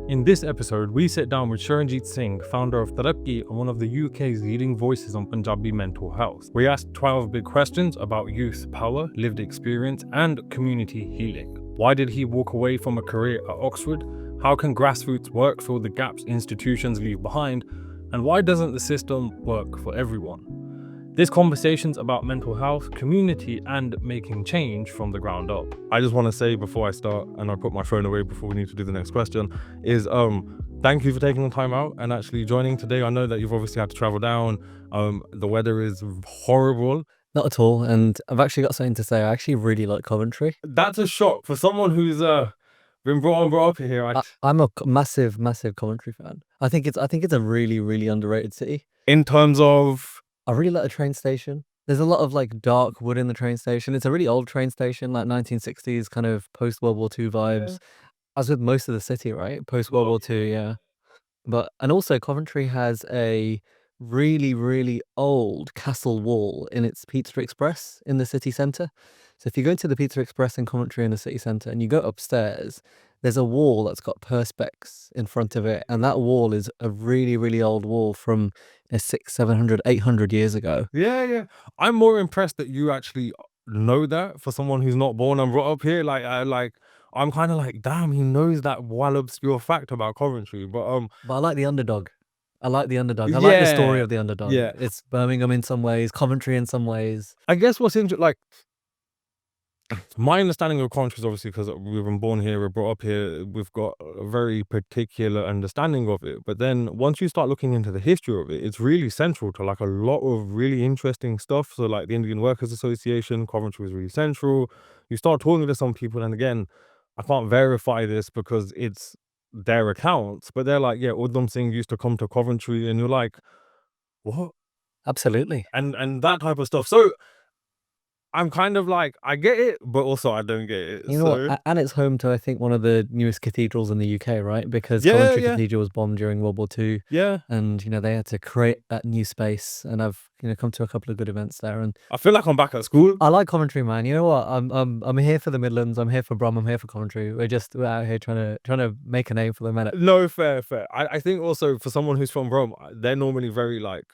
In this episode, we sit down with Shuranjeet Singh, founder of Taraki and one of the UK's leading voices on Punjabi mental health. We asked 12 big questions about youth power, lived experience, and community healing. Why did he walk away from a career at Oxford? How can grassroots work fill the gaps institutions leave behind? And why doesn't the system work for everyone? This conversation's about mental health, community, and making change from the ground up. I just want to say before I start, and I'll put my phone away before we need to do the next question, is thank you for taking the time out and actually joining today. I know that you've obviously had to travel down. The weather is horrible. Not at all. And I've actually got something to say. I actually really like Coventry. That's a shock for someone who's been brought up here. I'm a massive Coventry fan. I think it's a really, really underrated city. In terms of, I really like the train station. There's a lot of like dark wood in the train station. It's a really old train station, like 1960s kind of post World War II vibes. Yeah. As with most of the city, right? Post World War II, yeah. And also Coventry has a really, really old castle wall in its Pizza Express in the city centre. So if you go into the Pizza Express in Coventry in the city centre and you go upstairs, there's a wall that's got perspex in front of it. And that wall is a really, really old wall from 600, 700, 800 years ago. Yeah. I'm more impressed that you actually know that for someone who's not born and brought up here. I'm kind of like, damn, he knows that wild obscure fact about Coventry. But I like the underdog. I like the underdog. I like the story of the underdog. Yeah. It's Birmingham in some ways, Coventry in some ways. I guess what's interesting, like, my understanding of Coventry is obviously because we've been born here, we're brought up here, we've got a very particular understanding of it. But then once you start looking into the history of it, it's really central to like a lot of really interesting stuff. So like the Indian Workers Association, Coventry was really central. You start talking to some people, and again, I can't verify this because it's their accounts, but they're like, yeah, Udham Singh used to come to Coventry, and you're like, what? Absolutely. And that type of stuff. So I'm kind of like, I get it, but also I don't get it. You know what? And it's home to, I think, one of the newest cathedrals in the UK, right? Because Yeah, Coventry yeah. Cathedral was bombed during World War II. Yeah. And, they had to create that new space. And I've, come to a couple of good events there. And I feel like I'm back at school. I like Coventry, man. You know what? I'm here for the Midlands. I'm here for Brum. I'm here for Coventry. We're out here trying to make a name for them. No, fair. I think also for someone who's from Rome, they're normally very like,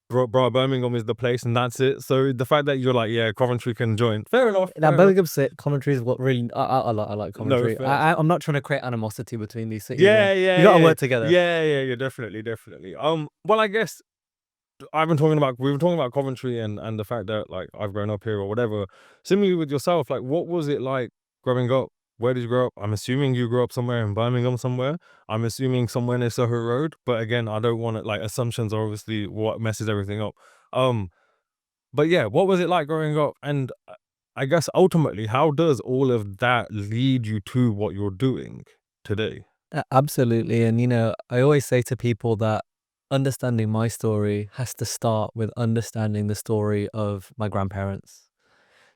bro, Birmingham is the place and that's it. So the fact that you're like, yeah, Coventry can join, fair enough. Now Birmingham's it. Coventry is what really I like Coventry. No, I'm not trying to create animosity between these cities. Yeah. You got to work together. Yeah, definitely. Well, I guess we've been talking about Coventry and the fact that like I've grown up here or whatever. Similarly with yourself, like what was it like growing up? Where did you grow up? I'm assuming you grew up somewhere in Birmingham somewhere. I'm assuming somewhere near Soho Road. But again, I don't want to, like, assumptions are obviously what messes everything up. But yeah, what was it like growing up? And I guess ultimately, how does all of that lead you to what you're doing today? Absolutely. And, I always say to people that understanding my story has to start with understanding the story of my grandparents.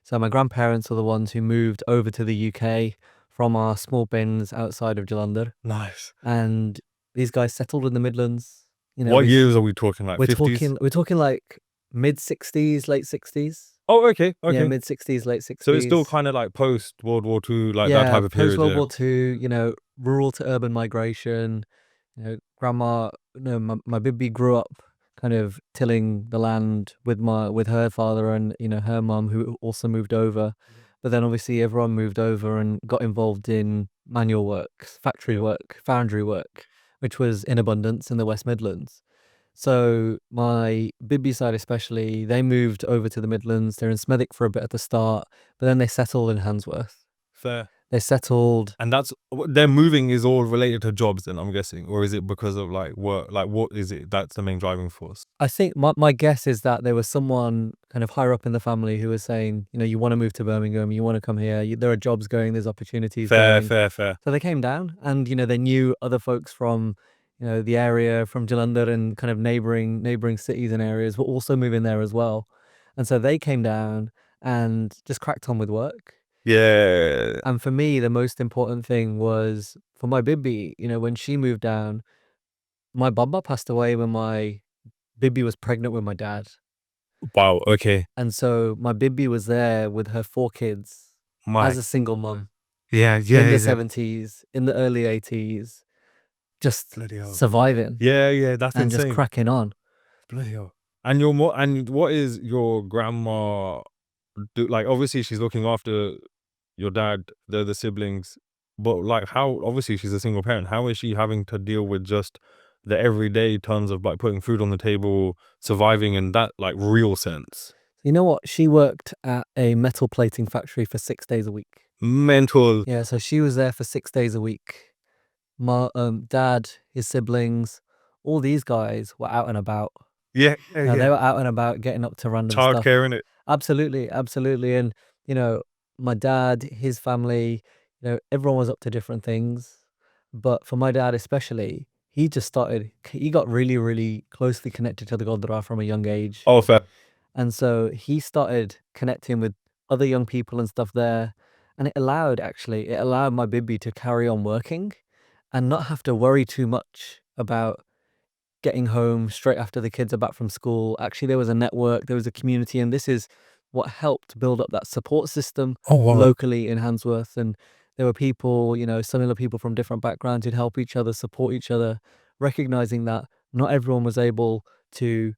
So my grandparents are the ones who moved over to the UK from our small bins outside of Jalandhar. Nice. And these guys settled in the Midlands. What years are we talking? Like we're 50s? We're talking like mid-60s, late 60s. Oh, okay. Yeah, mid-60s, late 60s. So it's still kind of like post World War II, like that type of period. Post World War II, rural to urban migration. Grandma, my Bibi grew up kind of tilling the land with her father and her mum, who also moved over. But then obviously everyone moved over and got involved in manual work, factory work, foundry work, which was in abundance in the West Midlands. So my Bibi side especially, they moved over to the Midlands. They're in Smethwick for a bit at the start, but then they settled in Handsworth. Fair. They settled, and that's their moving is all related to jobs then, I'm guessing, or is it because of like work? Like what is it that's the main driving force? I think my guess is that there was someone kind of higher up in the family who was saying, you want to move to Birmingham, you want to come here, there are jobs going, there's opportunities fair. So they came down and they knew other folks from the area, from Jalandhar and kind of neighboring cities and areas were also moving there as well. And so they came down and just cracked on with work. Yeah. And for me, the most important thing was for my Bibi, when she moved down, my Baba passed away when my Bibi was pregnant with my dad. Wow, okay. And so my Bibi was there with her 4 kids as a single mum. Yeah. In the 70s, in the early 80s. just Bloody hell. surviving Yeah, that's and just insane. cracking on. Bloody hell. And and what is your grandma do? Like, obviously she's looking after your dad, the siblings, but like, how, obviously she's a single parent. How is she having to deal with just the everyday tons of like putting food on the table, surviving in that like real sense? You know what? She worked at a metal plating factory for 6 days a week. Mental. Yeah, so she was there for 6 days a week. My dad, his siblings, all these guys were out and about. Yeah, They were out and about getting up to random stuff. Childcare in it. Absolutely, absolutely. And, you know, my dad, his family, everyone was up to different things. But for my dad especially, he got really, really closely connected to the Godra from a young age. Oh, fair. And so he started connecting with other young people and stuff there. And it allowed my Bibi to carry on working and not have to worry too much about getting home straight after the kids are back from school. Actually, there was a network, there was a community, and this is what helped build up that support system locally in Handsworth. And there were people, similar people from different backgrounds who'd help each other, support each other, recognizing that not everyone was able to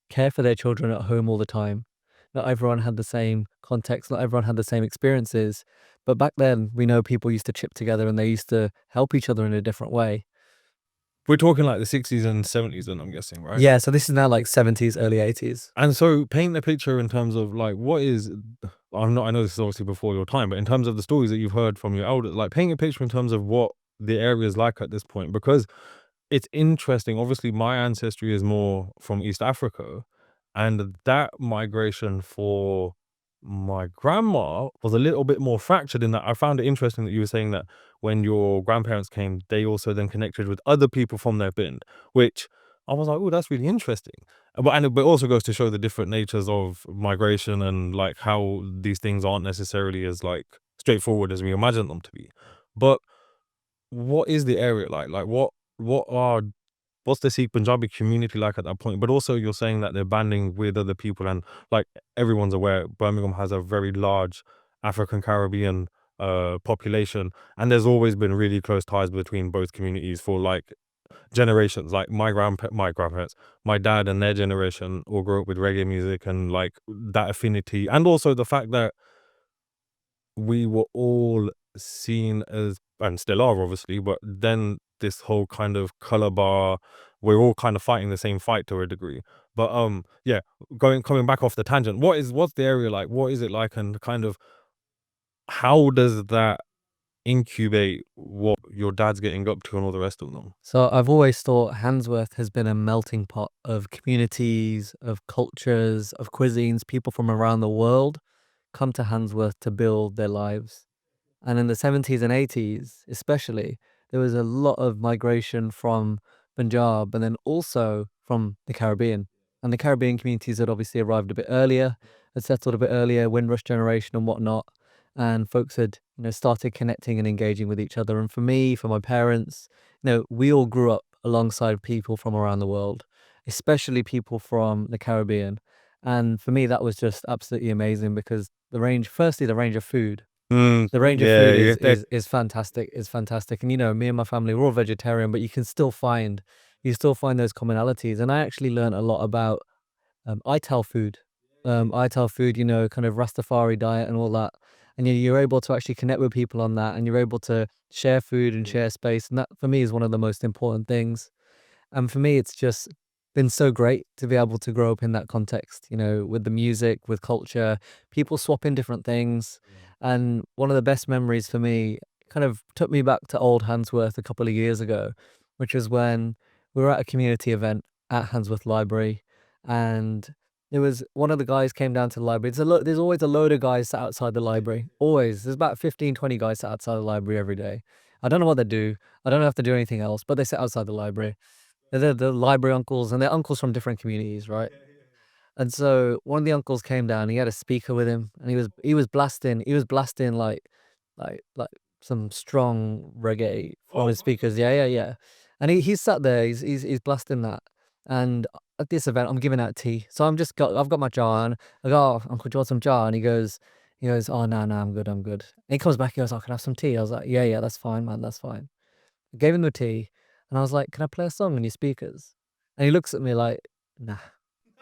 care for their children at home all the time. Not everyone had the same context, not everyone had the same experiences. But back then, we know people used to chip together and they used to help each other in a different way. We're talking like the 60s and 70s then, I'm guessing, right? Yeah, so this is now like 70s, early 80s. And so paint the picture in terms of like, I know this is obviously before your time, but in terms of the stories that you've heard from your elders, like paint a picture in terms of what the area is like at this point, because it's interesting. Obviously, my ancestry is more from East Africa, and that migration for my grandma was a little bit more fractured in that I found it interesting that you were saying that when your grandparents came, they also then connected with other people from their bin, which I was like, oh, that's really interesting. But it also goes to show the different natures of migration and like how these things aren't necessarily as like straightforward as we imagine them to be. But what is the area like? Like what are what's the Sikh Punjabi community like at that point? But also you're saying that they're banding with other people, and like everyone's aware, Birmingham has a very large African Caribbean population, and there's always been really close ties between both communities for like generations. Like my grandparents, my dad and their generation all grew up with reggae music and like that affinity, and also the fact that we were all seen as, and still are obviously, but then this whole kind of color bar, we're all kind of fighting the same fight to a degree. But yeah, coming back off the tangent, what's the area like? What is it like, and kind of how does that incubate what your dad's getting up to and all the rest of them? So I've always thought Handsworth has been a melting pot of communities, of cultures, of cuisines. People from around the world come to Handsworth to build their lives. And in the 70s and 80s, especially, there was a lot of migration from Punjab and then also from the Caribbean. And the Caribbean communities had obviously arrived a bit earlier, had settled a bit earlier, Windrush generation and whatnot. And folks had, started connecting and engaging with each other. And for me, for my parents, we all grew up alongside people from around the world, especially people from the Caribbean. And for me, that was just absolutely amazing because the range of food. The range of food is fantastic. Is fantastic. And me and my family, we're all vegetarian, but you still find those commonalities. And I actually learned a lot about ITAL food. ITAL food, kind of Rastafari diet and all that. And you're able to actually connect with people on that, and you're able to share food and share space. And that for me is one of the most important things. And for me, it's just been so great to be able to grow up in that context, with the music, with culture, people swapping different things. And one of the best memories for me kind of took me back to old Handsworth a couple of years ago, which was when we were at a community event at Handsworth Library. And there was one of the guys came down to the library. There's always a load of guys sat outside the library. Always. There's about 15, 20 guys sat outside the library every day. I don't know what they do. I don't have to do anything else, but they sit outside the library. They're the library uncles, and they're uncles from different communities, right? And so one of the uncles came down. He had a speaker with him, and he was blasting like some strong reggae from his speakers. Yeah. And he sat there. He's blasting that. And at this event, I'm giving out tea. So I've got my jar, and I go, oh, Uncle, do you want some jar? And he goes, oh no, I'm good. And he comes back. He goes, oh, can I have some tea? I was like, yeah, that's fine, man, that's fine. I gave him the tea. And I was like, can I play a song on your speakers? And he looks at me like, nah.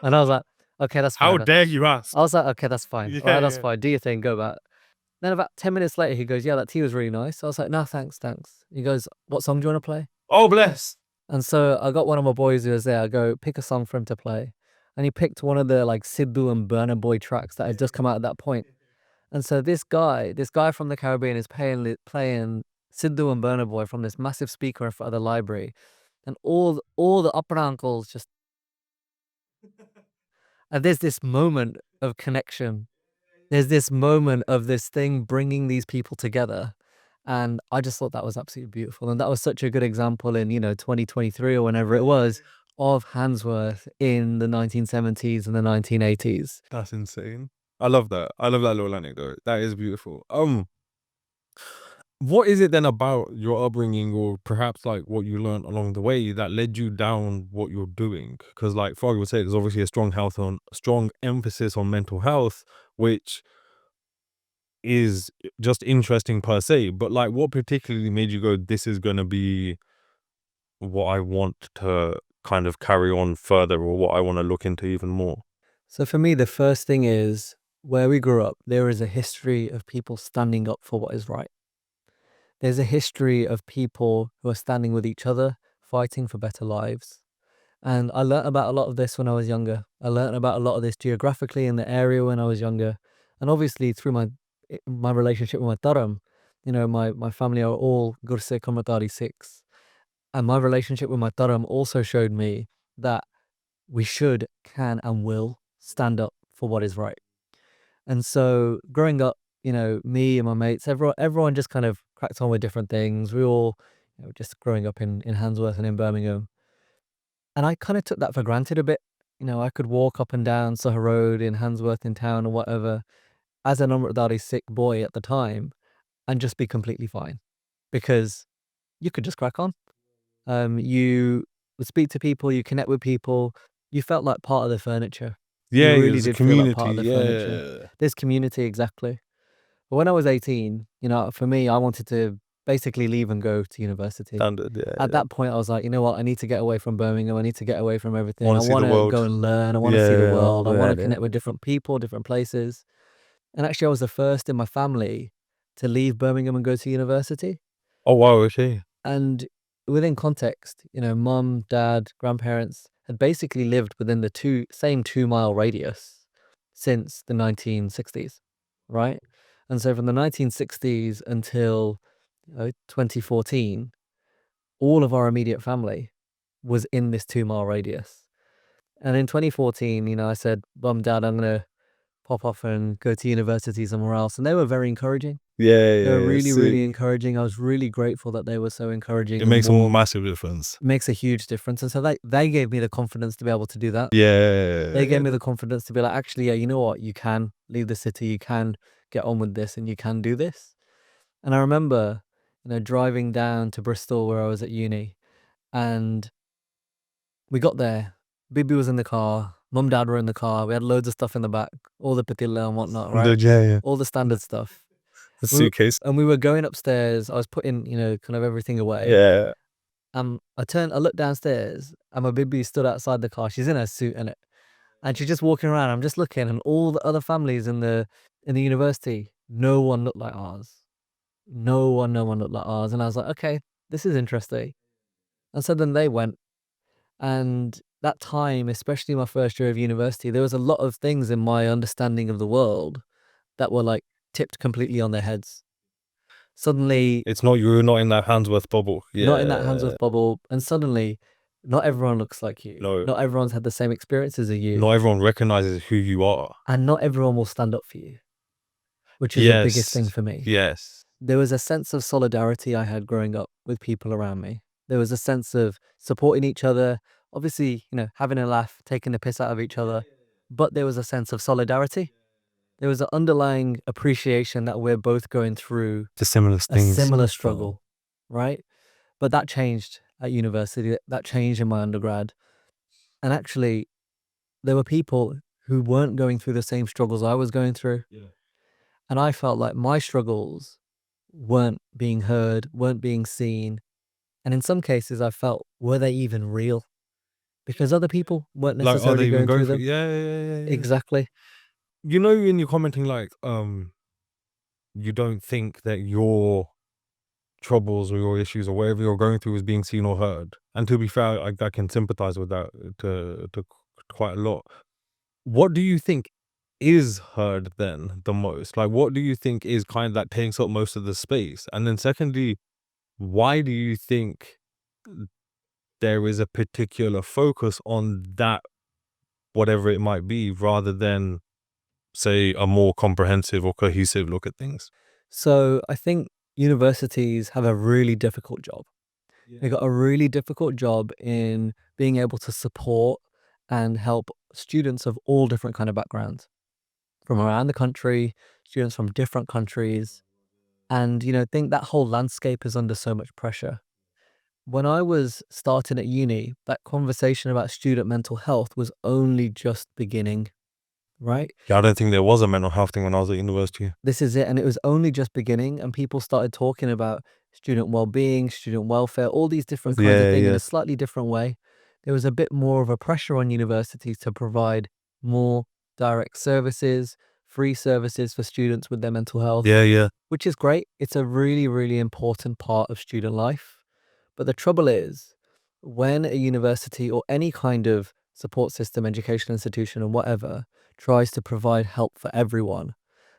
And I was like, okay, that's How fine. dare you ask? I was like, okay, that's fine. All right, that's Yeah. fine. Do your thing, go back. Then about 10 minutes later, he goes, yeah, that tea was really nice. I was like, no, thanks. He goes, what song do you want to play? Oh, bless. And so I got one of my boys who was there. I go, pick a song for him to play. And he picked one of the like Sidhu and Burna Boy tracks that had just come out at that point. And so this guy from the Caribbean is playing Sidhu and Burna Boy from this massive speaker in front of the library. And all the upper uncles just, and there's this moment of connection. There's this moment of this thing bringing these people together. And I just thought that was absolutely beautiful. And that was such a good example in, 2023 or whenever it was, of Handsworth in the 1970s and the 1980s. That's insane. I love that. I love that little anecdote. That is beautiful. What is it then about your upbringing, or perhaps like what you learned along the way, that led you down what you're doing? Because, like, for argument's sake, there's obviously a strong emphasis on mental health, which is just interesting per se. But like, what particularly made you go, this is going to be what I want to kind of carry on further, or what I want to look into even more? So for me, the first thing is, where we grew up, there is a history of people standing up for what is right. There's a history of people who are standing with each other, fighting for better lives. And I learnt about a lot of this when I was younger. I learnt about a lot of this geographically in the area when I was younger. And obviously through my relationship with my Dharam, my family are all Gursikh Kamatari Sikhs. And my relationship with my Dharam also showed me that we should, can, and will stand up for what is right. And so growing up, me and my mates, everyone just kind of cracked on with different things. We all, just growing up in Handsworth and in Birmingham. And I kind of took that for granted a bit. I could walk up and down Soho Road in Handsworth in town or whatever as an Amritdari Sikh boy at the time and just be completely fine because you could just crack on. You would speak to people, you connect with people, you felt like part of the furniture. Yeah, You really it's a did feel like part of community. the furniture. Yeah. This community, exactly. But when I was 18, for me, I wanted to basically leave and go to university. Standard. Yeah. At that point, I was like, you know what? I need to get away from Birmingham. I need to get away from everything. Wanna I see the want to world. go and learn. I want to see the Yeah, world. I yeah, want to yeah. connect with different people, different places. And actually, I was the first in my family to leave Birmingham and go to university. Oh, wow, okay. And within context, mum, dad, grandparents had basically lived within the same 2-mile radius since the 1960s, right? And so from the 1960s until 2014, all of our immediate family was in this 2-mile radius. And in 2014, I said, Mum, Dad, I'm going to pop off and go to university somewhere else. And they were very encouraging. Yeah, They were really, sick. really encouraging. I was really grateful that they were so encouraging. It and makes a warm. massive difference. Makes a huge difference. And so they gave me the confidence to be able to do that. Yeah. They gave me the confidence to be like, actually, yeah, you know what? You can leave the city. You can get on with this and you can do this. And I remember, driving down to Bristol where I was at uni, and we got there. Bibi was in the car. Mum, Dad were in the car. We had loads of stuff in the back, all the patilla and whatnot, right? Yeah. All the standard stuff. The suitcase. And we were going upstairs. I was putting, kind of everything away. Yeah. I looked downstairs, and my Bibi stood outside the car. She's in her suit, innit? And she's just walking around. I'm just looking, and all the other families in the university, no one looked like ours. No one looked like ours. And I was like, okay, this is interesting. And so then they went. And that time, especially my first year of university, there was a lot of things in my understanding of the world that were like tipped completely on their heads. Suddenly, You're not in that Handsworth bubble. Yeah. not in that Handsworth bubble. And suddenly, not everyone looks like you. No. Not everyone's had the same experiences as you. Not everyone recognizes who you are. And not everyone will stand up for you, which is the biggest thing for me. Yes. There was a sense of solidarity I had growing up with people around me. There was a sense of supporting each other, obviously, having a laugh, taking the piss out of each other, but there was a sense of solidarity. There was an underlying appreciation that we're both going through The similar a things. similar struggle, right? But that changed at university. That changed in my undergrad. And actually, there were people who weren't going through the same struggles I was going through. Yeah. And I felt like my struggles weren't being heard, weren't being seen. And in some cases, I felt, were they even real? Because other people weren't Like, are they necessarily even going going through for it? them. Yeah, yeah, yeah, yeah. Exactly. You know, when you're commenting like, you don't think that your troubles or your issues or whatever you're going through is being seen or heard. And to be fair, I can sympathize with that to quite a lot. What do you think is heard then the most? Like, what do you think is kind of that takes up most of the space? And then secondly, why do you think there is a particular focus on that, whatever it might be, rather than, say, a more comprehensive or cohesive look at things? So I think universities have a really difficult job. They got a really difficult job in being able to support and help students of all different kind of backgrounds from around the country, students from different countries. And, I think that whole landscape is under so much pressure. When I was starting at uni, that conversation about student mental health was only just beginning, right? Yeah, I don't think there was a mental health thing when I was at university. This is it. And it was only just beginning, and people started talking about student well-being, student welfare, all these different kinds of Yeah, things in yeah. a slightly different way. There was a bit more of a pressure on universities to provide more direct services, free services for students with their mental health, Yeah, yeah. which is great. It's a really, really important part of student life. But the trouble is, when a university or any kind of support system, educational institution, or whatever tries to provide help for everyone,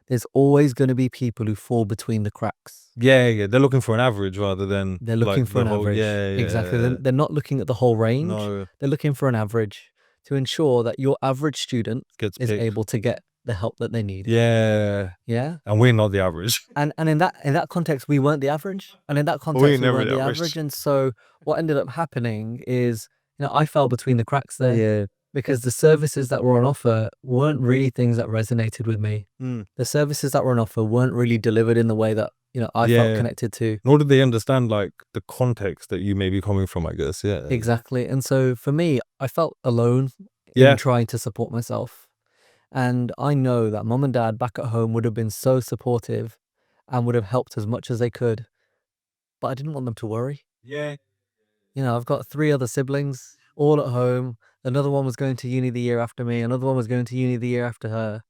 there's always going to be people who fall between the cracks. Yeah, yeah. They're looking for an average rather than They're like looking for the an whole. average. Yeah, Exactly. yeah. They're not looking at the whole range. No, They're looking for an average to ensure that your average student gets is picked. able to get the help that they need. Yeah, Yeah. and we're not the average. And in that context, we weren't the average. And in that We're context, we never weren't the the average. average. And so what ended up happening is, I fell between the cracks there. Yeah. Because the services that were on offer weren't really things that resonated with me. Mm. The services that were on offer weren't really delivered in the way that, I felt Yeah. connected to. Nor did they understand like the context that you may be coming from, I guess. Yeah. Exactly. And so for me, I felt alone Yeah. in trying to support myself. And I know that mom and dad back at home would have been so supportive and would have helped as much as they could. But I didn't want them to worry. Yeah. I've got 3 other siblings all at home. Another one was going to uni the year after me. Another one was going to uni the year after her.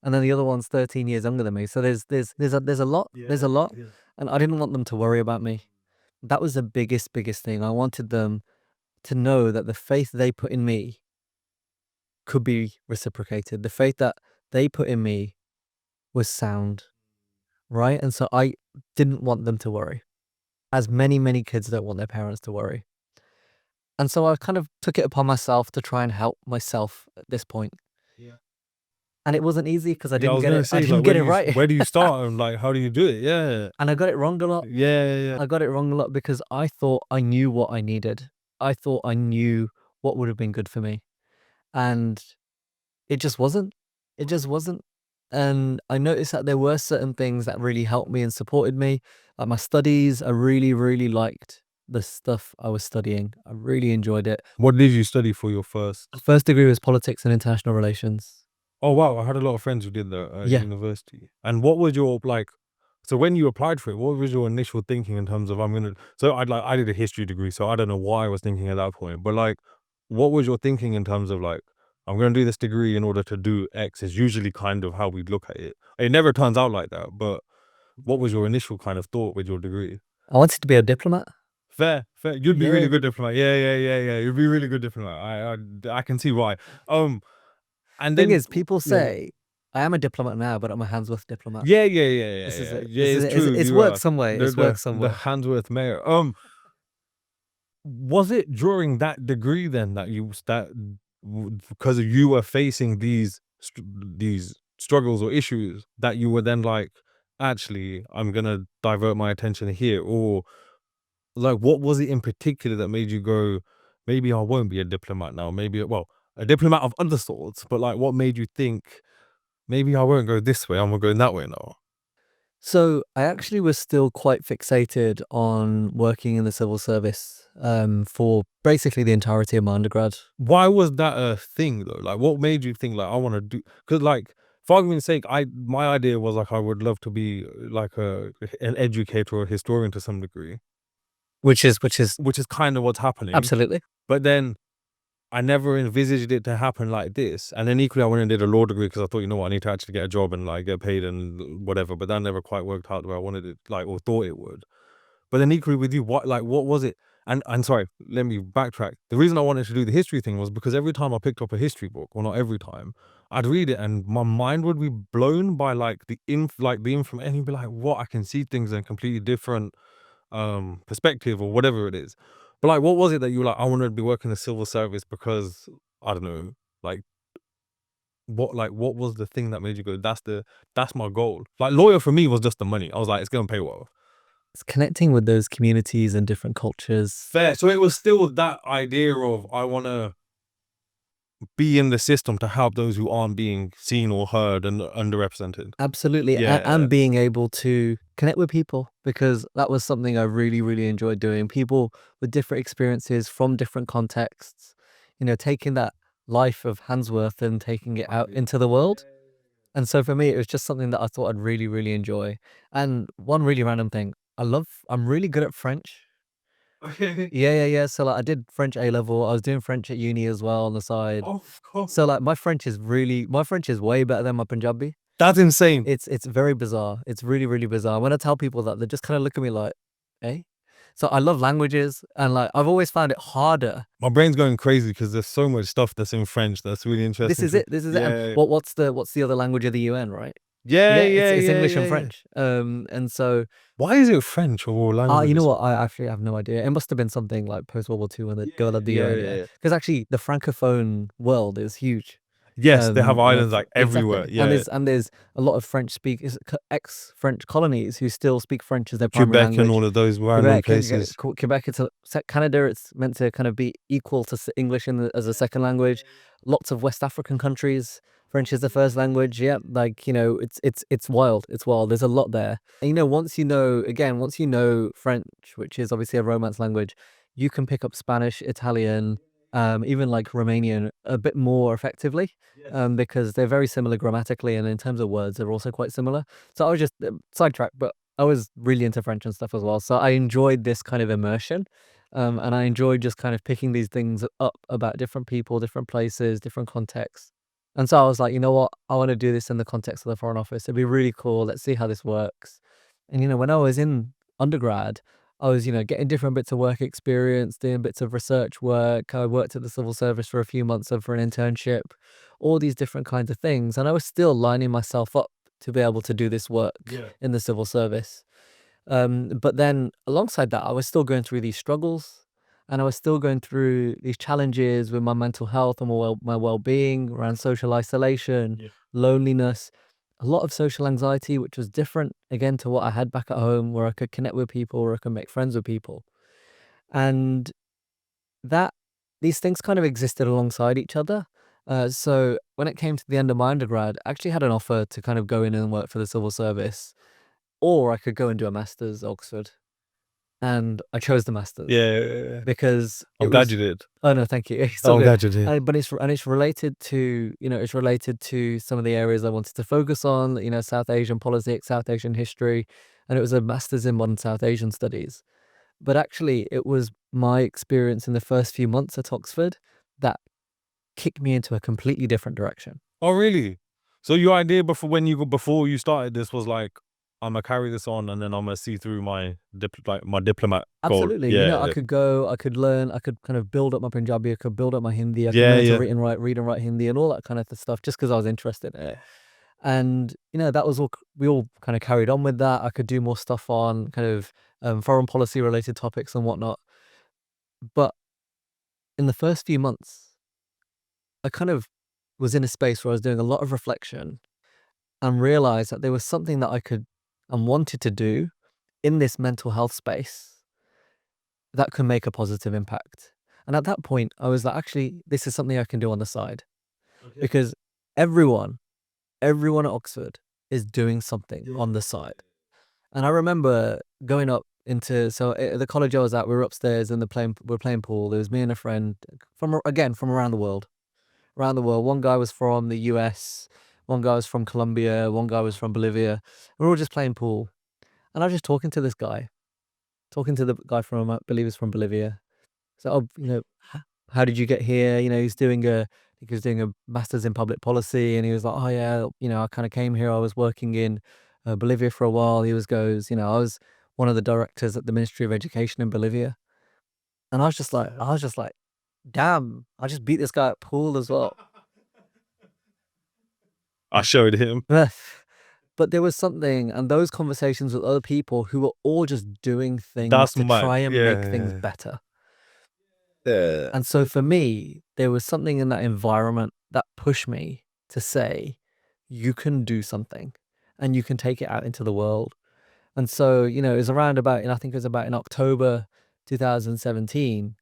And then the other one's 13 years younger than me. So there's a lot. There's a lot. Yeah. And I didn't want them to worry about me. That was the biggest thing. I wanted them to know that the faith they put in me could be reciprocated. The faith that they put in me was sound, right? And so I didn't want them to worry, as many kids don't want their parents to worry. And so I kind of took it upon myself to try and help myself at this point. Yeah. And it wasn't easy because I I didn't was get gonna it. I say, didn't like, get it right. where do you start and like how do you do it? Yeah. And I got it wrong a lot. Yeah. I got it wrong a lot because I thought I knew what I needed. I thought I knew what would have been good for me. And it just wasn't. It just wasn't. And I noticed that there were certain things that really helped me and supported me. Like my studies, I really, really liked the stuff I was studying. I really enjoyed it. What did you study for your first? First degree was politics and international relations. Oh wow, I had a lot of friends who did that at Yeah. university. And what was your like? So when you applied for it, what was your initial thinking in terms of I'm gonna? So I did a history degree, so I don't know why I was thinking at that point. But like, what was your thinking in terms of like I'm gonna do this degree in order to do X? Is usually kind of how we look at it. It never turns out like that. But what was your initial kind of thought with your degree? I wanted to be a diplomat. Fair. You'd be Yeah. really good diplomat. Yeah. You'd be really good diplomat. I can see why. And Thing then is, people say I am a diplomat now, but I'm a Handsworth diplomat. Yeah. This is it. Yeah, This is it's it. true. It's You worked are some way. the It's worked the somewhere. Handsworth mayor. Was it during that degree then that because you were facing these struggles or issues that you were then like, actually, I'm gonna divert my attention here, or like what was it in particular that made you go, maybe I won't be a diplomat now, maybe a diplomat of other sorts, but like what made you think maybe I won't go this way, I'm gonna go that way now? So I actually was still quite fixated on working in the civil service for basically the entirety of my undergrad. Why was that a thing though? Like, what made you think like I want to do? Because like, for argument's sake, my idea was like I would love to be like an educator or a historian to some degree. which is which is kind of what's happening. absolutely. But then I never envisaged it to happen like this. And then equally, I went and did a law degree because I thought, you know what, I need to actually get a job and like get paid and whatever. But that never quite worked out the way I wanted it, like, or thought it would. But then equally with you, what was it? And sorry, let me backtrack. The reason I wanted to do the history thing was because every time I picked up a history book, well, not every time, I'd read it and my mind would be blown by like the information, and you'd be like, what? I can see things in a completely different perspective or whatever it is. But like, what was it that you were like, I wanted to be working in the civil service because I don't know, like what was the thing that made you go, that's my goal? Like lawyer for me was just the money. I was like, it's gonna pay well. It's connecting with those communities and different cultures. Fair. So it was still that idea of I wanna be in the system to help those who aren't being seen or heard and underrepresented. Absolutely. Yeah. And being able to connect with people, because that was something I really, really enjoyed doing. People with different experiences from different contexts, taking that life of Hansworth and taking it out into the world. And so for me, it was just something that I thought I'd really, really enjoy. And one really random thing, I'm really good at French. Okay. Yeah. So like I did French A level. I was doing French at uni as well on the side. Of course. So like my French is way better than my Punjabi. That's insane. It's very bizarre. It's really, really bizarre. When I tell people that, they just kind of look at me like, eh? So I love languages, and like I've always found it harder. My brain's going crazy because there's so much stuff that's in French that's really interesting. This is it. This is it. And what's the other language of the UN, right? It's English and French. And so why is it French of all languages? you know what? I actually have no idea. It must have been something like post World War II when the girl of the UN. Because actually, the francophone world is huge. Yes, they have islands like everywhere. Exactly. Yeah, and there's a lot of French speakers, ex-French colonies who still speak French as their primary Quebec language. and all of those random places. Quebec, it's Canada. It's meant to kind of be equal to English as a second language. Lots of West African countries, French is the first language. Yeah, like it's wild. It's wild. There's a lot there. And once you know French, which is obviously a Romance language, you can pick up Spanish, Italian, even like Romanian a bit more effectively, because they're very similar grammatically, and in terms of words, they're also quite similar. So I was just sidetracked, but I was really into French and stuff as well. So I enjoyed this kind of immersion, and I enjoyed just kind of picking these things up about different people, different places, different contexts. And so I was like, you know what, I want to do this in the context of the Foreign Office. It'd be really cool. Let's see how this works. And when I was in undergrad, I was, getting different bits of work experience, doing bits of research work. I worked at the civil service for a few months for an internship, all these different kinds of things. And I was still lining myself up to be able to do this work in the civil service. But then alongside that, I was still going through these struggles, and I was still going through these challenges with my mental health and my well-being around social isolation, loneliness, a lot of social anxiety, which was different again to what I had back at home, where I could connect with people, where I could make friends with people. And that these things kind of existed alongside each other. So when it came to the end of my undergrad, I actually had an offer to kind of go in and work for the civil service, or I could go and do a master's at Oxford. And I chose the master's. Yeah. Because I'm glad you did. Oh no, thank you. I'm glad you did. But it's related to some of the areas I wanted to focus on. South Asian politics, South Asian history, and it was a master's in modern South Asian studies. But actually, it was my experience in the first few months at Oxford that kicked me into a completely different direction. Oh, really? So your idea before you started this was like, I'm gonna carry this on, and then I'm gonna see through my diplomat goal. Absolutely. Yeah. I could go, I could learn, I could kind of build up my Punjabi, I could build up my Hindi, I could learn to read and write Hindi and all that kind of stuff, just because I was interested in it. And that was all. We all kind of carried on with that. I could do more stuff on kind of foreign policy related topics and whatnot. But in the first few months, I kind of was in a space where I was doing a lot of reflection and realized that there was something that I could and wanted to do in this mental health space that could make a positive impact. And at that point, I was like, actually, this is something I can do on the side. Okay. Because everyone at Oxford is doing something on the side. And I remember going up into, the college I was at, we were upstairs and we're playing pool. There was me and a friend from around the world. One guy was from the US, one guy was from Colombia, one guy was from Bolivia. We were all just playing pool. And I was just talking to this guy. talking to the guy from, I believe he's from Bolivia. So, oh, how did you get here? He's doing I think he was doing a master's in public policy, and he was like, oh yeah, I kind of came here. I was working in Bolivia for a while. Goes, I was one of the directors at the Ministry of Education in Bolivia, and I was just like, damn, I just beat this guy at pool as well. I showed him. But there was something, and those conversations with other people who were all just doing things That's to mad. try and make things Yeah. better. Yeah. And so for me, there was something in that environment that pushed me to say, you can do something and you can take it out into the world. And so, it was around about, and I think it was about in October 2017,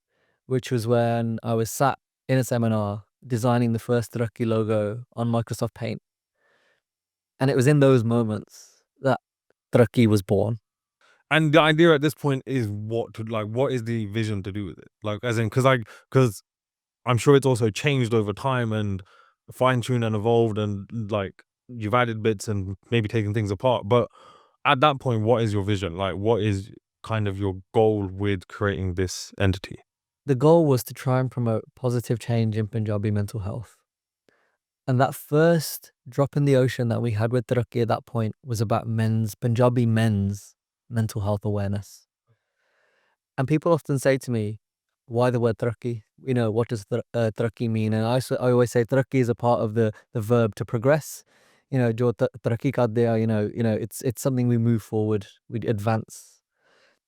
which was when I was sat in a seminar designing the first Taraki logo on Microsoft Paint. And it was in those moments that Taraki was born. And the idea at this point is what is the vision to do with it? Like, as in, because I'm sure it's also changed over time and fine-tuned and evolved, and like you've added bits and maybe taken things apart. But at that point, what is your vision? Like, what is kind of your goal with creating this entity? The goal was to try and promote positive change in Punjabi mental health. And that first drop in the ocean that we had with Taraki at that point was about Punjabi men's mental health awareness. And people often say to me, why the word Taraki? What does Taraki mean? And I always say Taraki is a part of the verb to progress. Jo Taraki karde hai, it's something we move forward, we advance.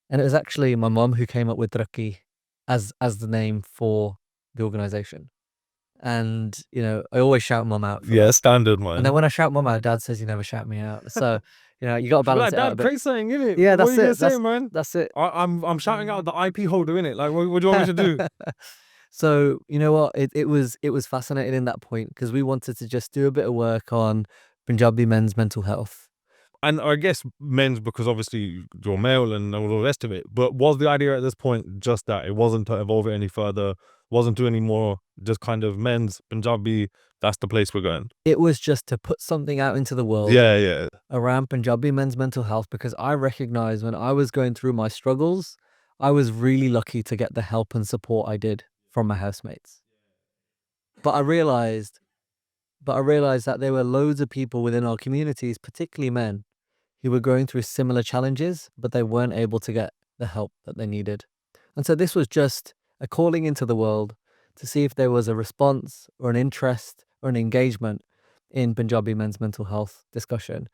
And it was actually my mom who came up with Taraki as the name for the organization. And, I always shout mom out for that. Standard, man. And then when I shout mom out, dad says you never shout me out. So, you got to balance Like, it out a Dad, bit. play something, innit? Yeah, what that's are you it. gonna say, man? That's it. I'm shouting out the IP holder, innit? Like, what do you want me to do? So, you know what? It was fascinating in that point because we wanted to just do a bit of work on Punjabi men's mental health. And I guess men's, because obviously you're male and all the rest of it. But was the idea at this point just that it wasn't to evolve it any further, wasn't to any more, just kind of men's Punjabi, that's the place we're going? It was just to put something out into the world Yeah. around Punjabi men's mental health because I recognized when I was going through my struggles, I was really lucky to get the help and support I did from my housemates. But I realized that there were loads of people within our communities, particularly men, who were going through similar challenges, but they weren't able to get the help that they needed. And so this was just a calling into the world to see if there was a response or an interest or an engagement in Punjabi men's mental health discussion.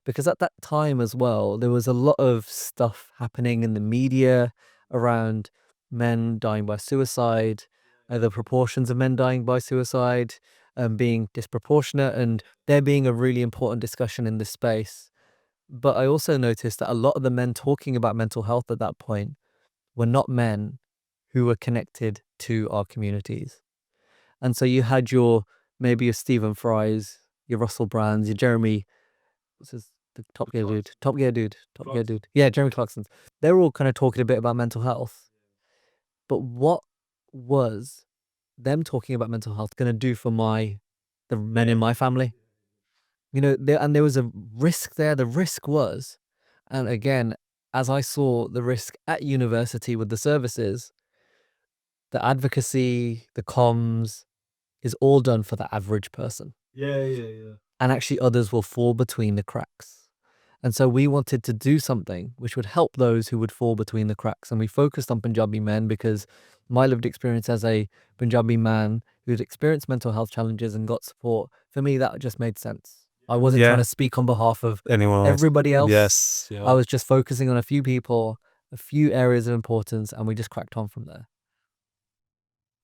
Because at that time as well, there was a lot of stuff happening in the media around men dying by suicide, the proportions of men dying by suicide being disproportionate, and there being a really important discussion in this space. But I also noticed that a lot of the men talking about mental health at that point were not men who were connected to our communities. And so you had maybe your Stephen Fry's, your Russell Brands, your Jeremy, what's his, the Top Gear dude. Yeah, Jeremy Clarkson's. They were all kind of talking a bit about mental health. But what was them talking about mental health going to do for the men in my family? There was a risk there. The risk was, and again, as I saw the risk at university with the services, the advocacy, the comms is all done for the average person. Yeah. And actually others will fall between the cracks. And so we wanted to do something which would help those who would fall between the cracks. And we focused on Punjabi men because my lived experience as a Punjabi man who'd experienced mental health challenges and got support, for me, that just made sense. I wasn't trying to speak on behalf of Anyone everybody else. Yes. Yeah. I was just focusing on a few people, a few areas of importance, and we just cracked on from there.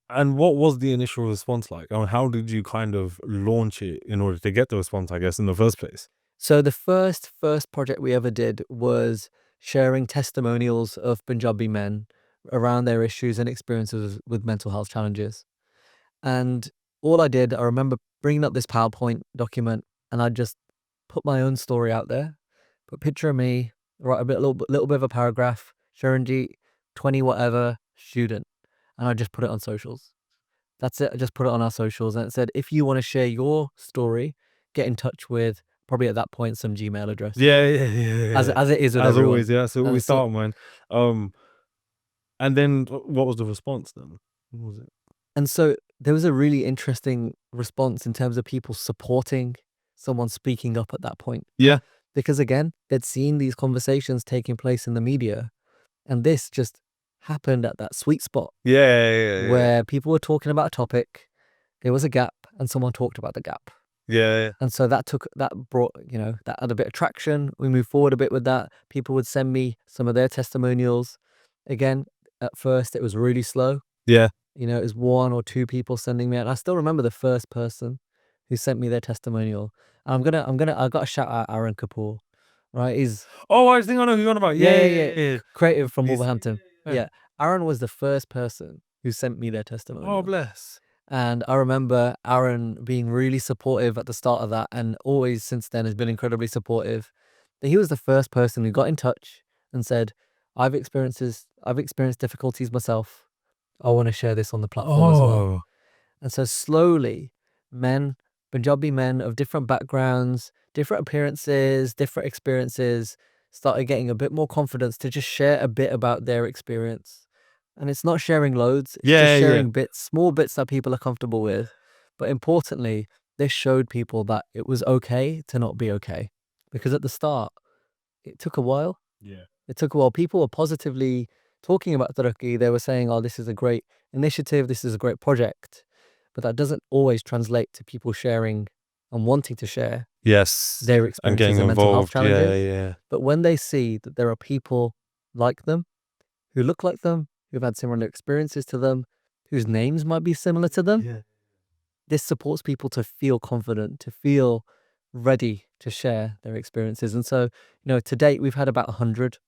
And what was the initial response like? I mean, how did you kind of launch it in order to get the response, I guess, in the first place? So the first project we ever did was sharing testimonials of Punjabi men around their issues and experiences with mental health challenges. And all I did, I remember bringing up this PowerPoint document and I just put my own story out there, put a picture of me, write a little bit of a paragraph, Shuranjeet, 20 whatever, student. And I just put it on socials. That's it. I just put it on our socials and it said, if you want to share your story, get in touch with probably at that point some Gmail address. Yeah. As it is with As everyone. always, yeah. So we And so- start, man. And then what was the response then? What was it? And so there was a really interesting response in terms of people supporting someone speaking up at that point. Yeah. Because again, they'd seen these conversations taking place in the media, and this just happened at that sweet spot Yeah. where people were talking about a topic, there was a gap, and someone talked about the gap. Yeah. And so that brought, that had a bit of traction. We moved forward a bit with that. People would send me some of their testimonials. Again, at first it was really slow. Yeah. It was 1 or 2 people sending me out. I still remember the first person who sent me their testimonial. I got to shout out Aaron Kapoor, right? He's Oh, I think I know who you're on about. Yeah. creative from He's- Wolverhampton. Yeah. Aaron was the first person who sent me their testimonial. Oh, bless. And I remember Aaron being really supportive at the start of that, and always since then has been incredibly supportive. But he was the first person who got in touch and said, I've experienced difficulties myself. I want to share this on the platform as well. Oh. And so slowly, Punjabi men of different backgrounds, different appearances, different experiences, started getting a bit more confidence to just share a bit about their experience. And it's not sharing loads, it's just sharing bits, small bits that people are comfortable with. But importantly, this showed people that it was okay to not be okay. Because at the start, it took a while. Yeah. It took a while. People were positively talking about Taraki. They were saying, oh, this is a great initiative, this is a great project. But that doesn't always translate to people sharing and wanting to share Yes. their And experiences getting and mental health involved. challenges. Yeah. But when they see that there are people like them, who look like them, who've had similar experiences to them, whose names might be similar to them, Yeah. this supports people to feel confident, to feel ready to share their experiences. And so, to date, we've had about 100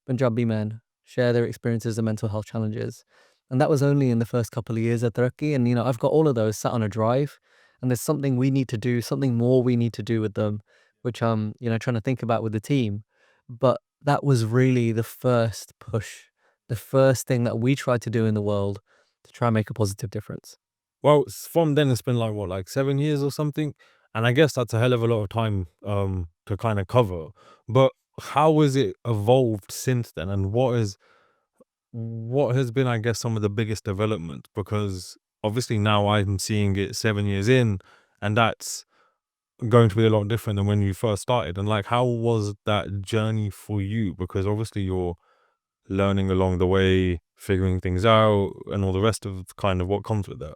Punjabi men share their experiences and mental health challenges. And that was only in the first couple of years at Taraki. And, I've got all of those sat on a drive, and there's something we need to do, something more we need to do with them, which I'm, trying to think about with the team. But that was really the first push, the first thing that we tried to do in the world to try and make a positive difference. Well, from then it's been like 7 years or something, and I guess that's a hell of a lot of time to kind of cover. But how has it evolved since then, and what has been, I guess, some of the biggest development? Because obviously now I'm seeing it 7 years in, and that's going to be a lot different than when you first started. And like, how was that journey for you? Because obviously you're learning along the way, figuring things out, and all the rest of kind of what comes with that.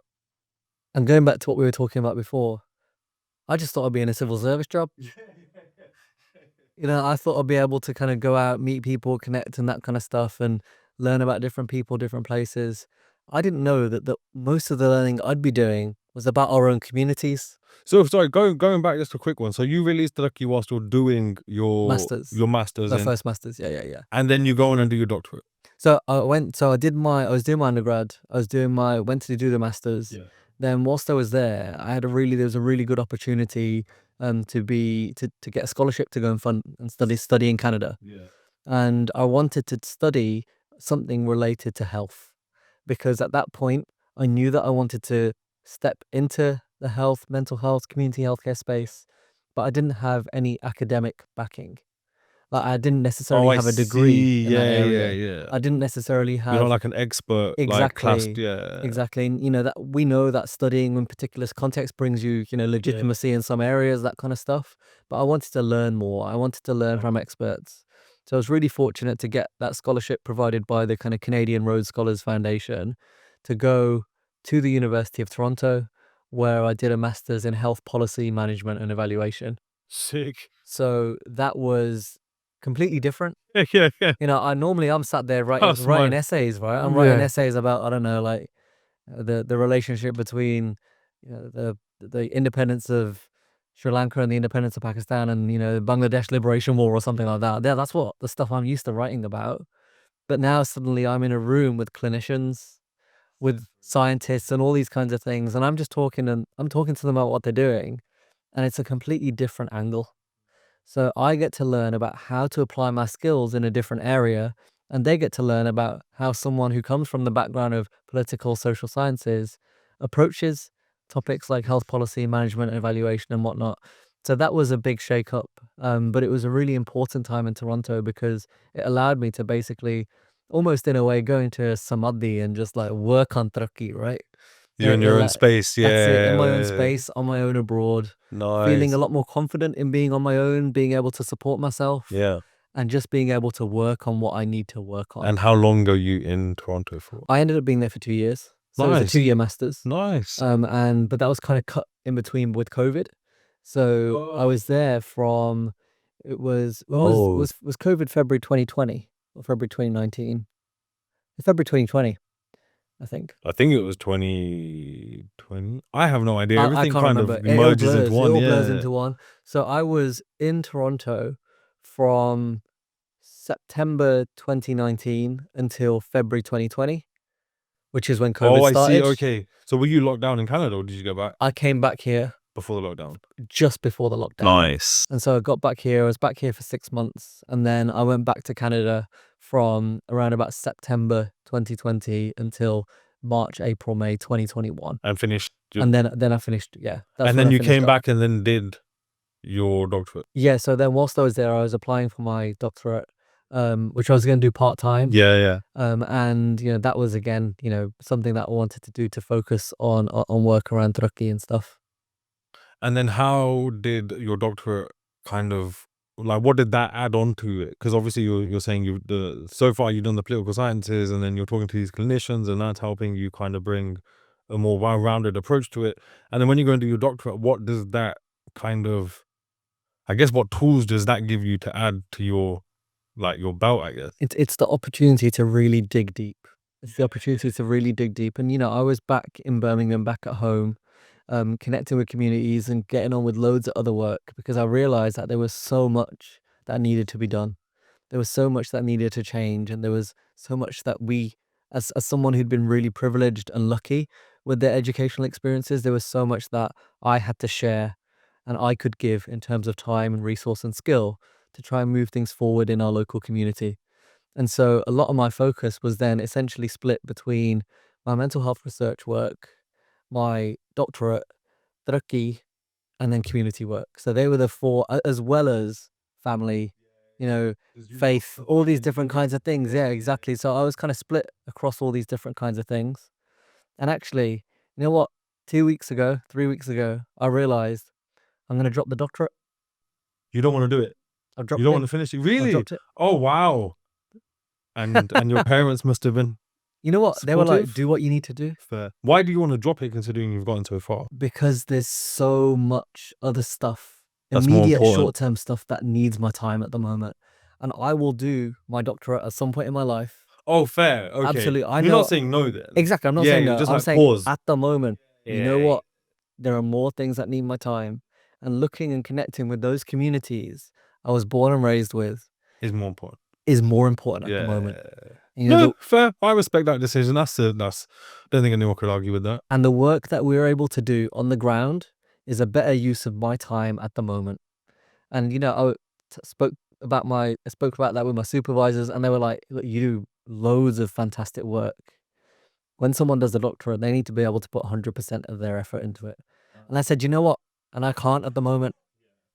And going back to what we were talking about before, I just thought I'd be in a civil service job. I thought I'd be able to kind of go out, meet people, connect and that kind of stuff, and learn about different people, different places. I didn't know that most of the learning I'd be doing was about our own communities. So sorry, going back just a quick one. So you released Taraki whilst you're doing your Masters. masters, My first masters, yeah. and then you go on and do your doctorate. So I was doing my undergrad. Went to do the masters. Yeah. Then whilst I was there, there was a really good opportunity to get a scholarship to go and fund and study in Canada. Yeah. And I wanted to study something related to health, because at that point I knew that I wanted to step into the mental health, community healthcare space, but I didn't have any academic backing. Like I didn't necessarily have a degree in that area. Yeah. I didn't necessarily have You're not like an expert, like classed. exactly, Yeah. exactly. And that we know that studying in particular context brings you, legitimacy in some areas, that kind of stuff. But I wanted to learn more. I wanted to learn from experts. So I was really fortunate to get that scholarship provided by the kind of Canadian Rhodes Scholars Foundation to go to the University of Toronto, where I did a master's in health policy management and evaluation. Sick. So that was completely different. Yeah. I'm sat there That's writing mad. essays, right? I'm writing Yeah. essays about, I don't know, like the relationship between the independence of Sri Lanka and the independence of Pakistan, and the Bangladesh Liberation War or something like that. Yeah, that's what the stuff I'm used to writing about. But now suddenly I'm in a room with clinicians, with scientists and all these kinds of things, and I'm talking to them about what they're doing, and it's a completely different angle. So I get to learn about how to apply my skills in a different area, and they get to learn about how someone who comes from the background of political social sciences approaches topics like health policy, management, and evaluation and whatnot. So that was a big shake up. But it was a really important time in Toronto because it allowed me to basically, almost in a way, go into samadhi and just like work on Taraki, right? You're in your own space. That's it, in my own Yeah. space, on my own abroad, feeling Nice. a lot more confident in being on my own, being able to support myself, Yeah. and just being able to work on what I need to work on. And how long are you in Toronto for? I ended up being there for 2 years. So it was a Nice. 2-year master's. Nice. But that was kind of cut in between with COVID. So I was there from, was COVID February 2020 or February 2019? February 2020, I think. I think it was 2020. I have no idea. I Everything can't kind remember. of It all merges into blurs. one. It all Yeah. blurs into one. So I was in Toronto from September 2019 until February 2020, which is when COVID Oh, I started. see. Okay. So were you locked down in Canada or did you go back I came back here before the lockdown? just before the lockdown. Nice. And so I got back here. I was back here for 6 months, and then I went back to Canada from around about September 2020 until March, April, May 2021. And finished. And then I finished. Yeah. That's And when then I you finished came up. back and then did your doctorate. Yeah. So then whilst I was there, I was applying for my doctorate, which I was going to do part-time. Yeah. And that was again, something that I wanted to do to focus on work around Taraki and stuff. And then how did your doctorate kind of, like, what did that add on to it? Because obviously you're saying so far you've done the political sciences and then you're talking to these clinicians and that's helping you kind of bring a more well-rounded approach to it. And then when you go into your doctorate, what does that kind of, I guess, what tools does that give you to add to your belt, I guess? It's the opportunity to really dig deep. It's the opportunity to really dig deep. And I was back in Birmingham, back at home, connecting with communities and getting on with loads of other work because I realized that there was so much that needed to be done. There was so much that needed to change, and there was so much that we, as someone who'd been really privileged and lucky with their educational experiences, there was so much that I had to share and I could give in terms of time and resource and skill to try and move things forward in our local community. And so a lot of my focus was then essentially split between my mental health research work, my doctorate, Taraki, and then community work. So they were the four, as well as family, faith, all these different kinds of things. Yeah, exactly. So I was kind of split across all these different kinds of things. And actually, you know what? 3 weeks ago, I realized I'm going to drop the doctorate. You don't want to do it? I've dropped You don't it. want to finish it? I've Really? dropped it. Oh, wow. And your parents must have been You know what? They were like, supportive? do what you need to do. Fair. Why do you want to drop it considering you've gotten so far? Because there's so much other stuff, That's more immediate important. short-term stuff that needs my time at the moment. And I will do my doctorate at some point in my life. Oh, fair. Okay. Absolutely. I You're know. not saying no then. Exactly. I'm not Yeah, saying you're no. just I'm like, saying pause. at the moment, you know Yeah. what? There are more things that need my time. And looking and connecting with those communities I was born and raised with Is more important. is more important at Yeah. the moment. No, fair. I respect that decision. Don't think anyone could argue with that. And the work that we're able to do on the ground is a better use of my time at the moment. And I spoke about that with my supervisors, and they were like, "Look, you do loads of fantastic work. When someone does a doctorate, they need to be able to put 100% of their effort into it." And I said, "You know what? And I can't at the moment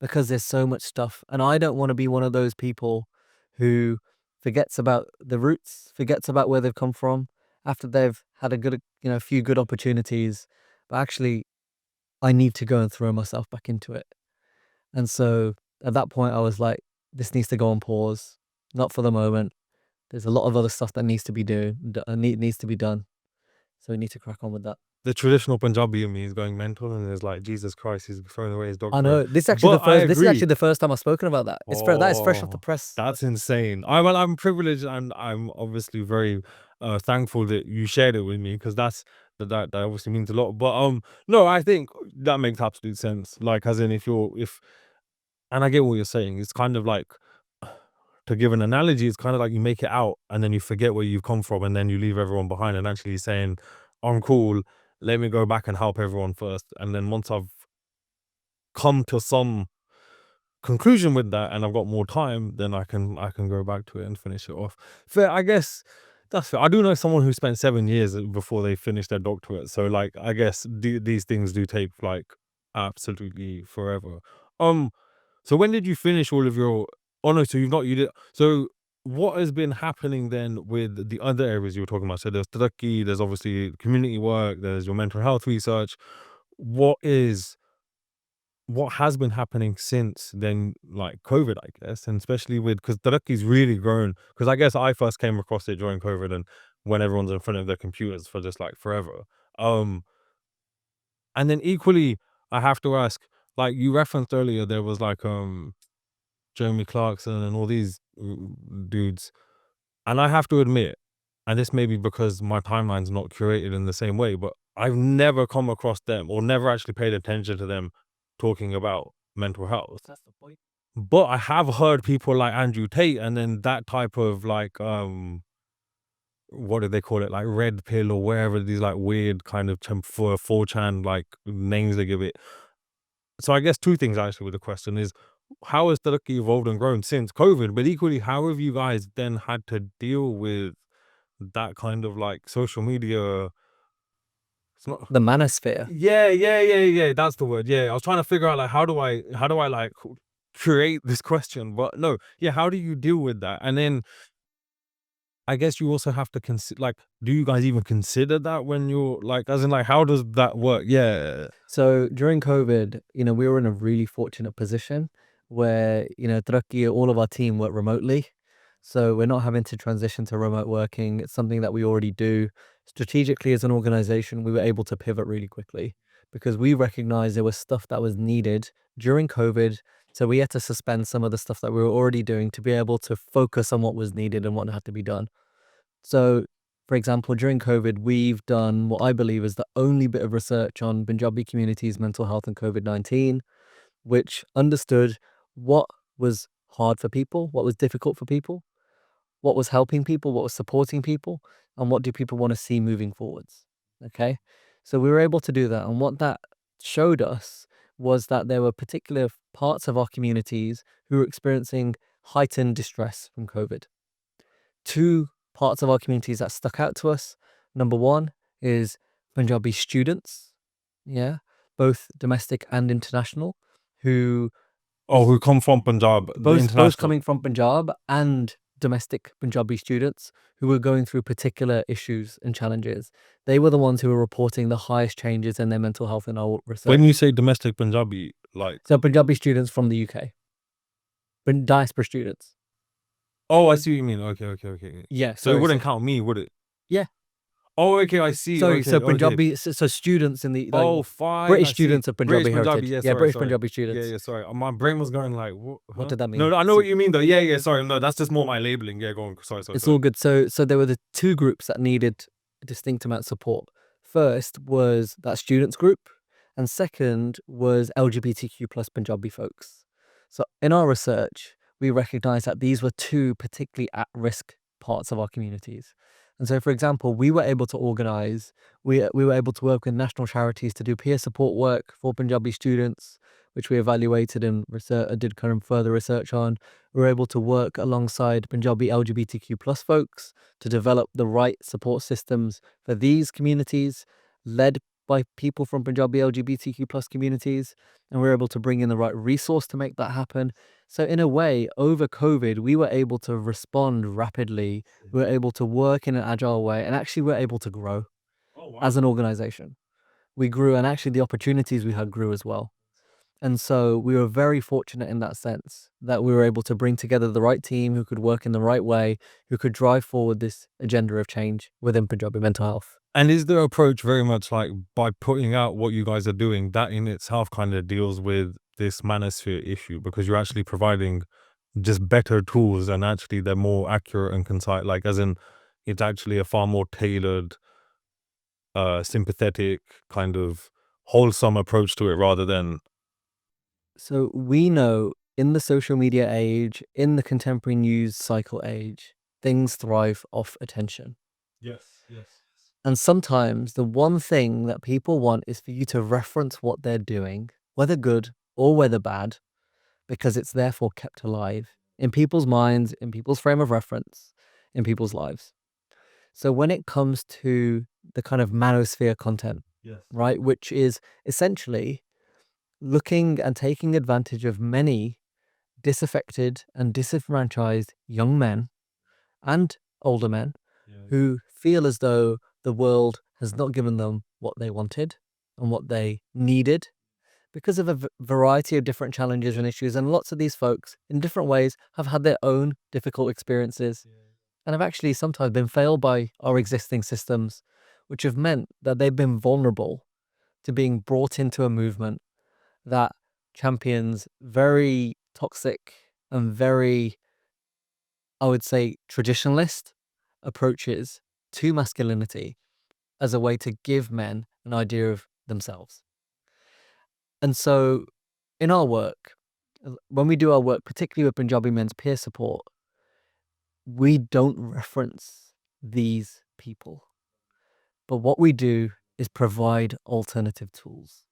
because there's so much stuff, and I don't want to be one of those people who forgets about the roots, forgets about where they've come from after they've had a few good opportunities, but actually I need to go and throw myself back into it." And so at that point I was like, this needs to go on pause, not for the moment. There's a lot of other stuff that needs to be needs to be done. So we need to crack on with that. The traditional Punjabi in me is going mental and is like, Jesus Christ, he's throwing away his doctorate. I know. This is actually the first time I've spoken about that. That is fresh off the press. That's insane. I'm privileged and I'm obviously very thankful that you shared it with me because that obviously means a lot. But no, I think that makes absolute sense. Like, as in, and I get what you're saying. It's kind of like, to give an analogy, it's kind of like you make it out and then you forget where you've come from and then you leave everyone behind and actually saying, I'm cool, let me go back and help everyone first. And then once I've come to some conclusion with that and I've got more time, then I can go back to it and finish it off. Fair, I guess that's fair. I do know someone who spent 7 years before they finished their doctorate. So like, I guess these things do take like absolutely forever. So when did you finish all of your? Oh no, so you've not. You did. So what has been happening then with the other areas you were talking about? So there's Taraki, there's obviously community work, there's your mental health research. What is what has been happening since then, like COVID, I guess, and especially with because Taraki's really grown. Because I guess I first came across it during COVID and when everyone's in front of their computers for just like forever. Um, and then equally, I have to ask, like you referenced earlier, there was like Jeremy Clarkson and all these dudes. And I have to admit, and this may be because my timeline's not curated in the same way, but I've never come across them or never actually paid attention to them talking about mental health. That's the point. But I have heard people like Andrew Tate and then that type of like what do they call it? Like red pill or wherever these like weird kind of for 4chan like names they give it. So I guess two things actually with the question is how has Taraki evolved and grown since COVID? But equally, how have you guys then had to deal with that kind of like social media? It's not. The manosphere. Yeah. That's the word. Yeah, I was trying to figure out like how do I like create this question? But no, yeah. How do you deal with that? And then I guess you also have to consider like, do you guys even consider that when you're like, as in like, how does that work? Yeah. So during COVID, we were in a really fortunate position where, Taraki, all of our team work remotely. So we're not having to transition to remote working. It's something that we already do. Strategically, as an organization, we were able to pivot really quickly because we recognized there was stuff that was needed during COVID. So we had to suspend some of the stuff that we were already doing to be able to focus on what was needed and what had to be done. So, for example, during COVID, we've done what I believe is the only bit of research on Punjabi communities' mental health and COVID-19, which understood what was hard for people, what was difficult for people, what was helping people, what was supporting people, and what do people want to see moving forwards. Okay. So we were able to do that. And what that showed us was that there were particular parts of our communities who were experiencing heightened distress from COVID. Two parts of our communities that stuck out to us. Number one is Punjabi students, yeah, both domestic and international, who Who come from Punjab, the both international. coming from Punjab and domestic Punjabi students who were going through particular issues and challenges. They were the ones who were reporting the highest changes in their mental health in our research. When you say domestic Punjabi, like, So Punjabi students from the UK, but diaspora students. oh, I see what you mean. Okay. Yeah, So it wouldn't count me, would it? Yeah. Oh, okay, I see. Sorry, Okay, so okay. Punjabi, so students in the Oh, fine. British I see. students of Punjabi British heritage. yeah, Yeah, sorry, British sorry. Punjabi students. Yeah, sorry. My brain was going like, what? What did that mean? No, I know what you mean though. Yeah, sorry. No, that's just more my labeling. Yeah, go on. Sorry. It's all good. So there were the two groups that needed a distinct amount of support. First was that students group, and second was LGBTQ plus Punjabi folks. So in our research, we recognized that these were two particularly at-risk parts of our communities. And so, for example, we were able to organize, we were able to work with national charities to do peer support work for Punjabi students, which we evaluated and did kind of further research on. We were able to work alongside Punjabi LGBTQ plus folks to develop the right support systems for these communities, led by people from Punjabi LGBTQ plus communities, and we were able to bring in the right resource to make that happen. So in a way, over COVID, we were able to respond rapidly. We were able to work in an agile way, and actually we're able to grow as an organization. We grew, and actually the opportunities we had grew as well. And so we were very fortunate in that sense that we were able to bring together the right team who could work in the right way, who could drive forward this agenda of change within Punjabi mental health. And is their approach very much like by putting out what you guys are doing, that in itself kind of deals with this manosphere issue because you're actually providing just better tools and actually they're more accurate and concise, like as in it's actually a far more tailored, sympathetic kind of wholesome approach to it rather than. So we know in the social media age, in the contemporary news cycle age, things thrive off attention. Yes. And sometimes the one thing that people want is for you to reference what they're doing, whether good or whether bad, because it's therefore kept alive in people's minds, in people's frame of reference, in people's lives. So when it comes to the kind of manosphere content, Yes. right, which is essentially looking and taking advantage of many disaffected and disenfranchised young men and older men who feel as though the world has not given them what they wanted and what they needed because of a variety of different challenges and issues. And lots of these folks, in different ways, have had their own difficult experiences and have actually sometimes been failed by our existing systems, which have meant that they've been vulnerable to being brought into a movement that champions very toxic and very, I would say, traditionalist approaches to masculinity as a way to give men an idea of themselves. And so in our work, when we do our work, particularly with Punjabi men's peer support, we don't reference these people. But what we do is provide alternative tools.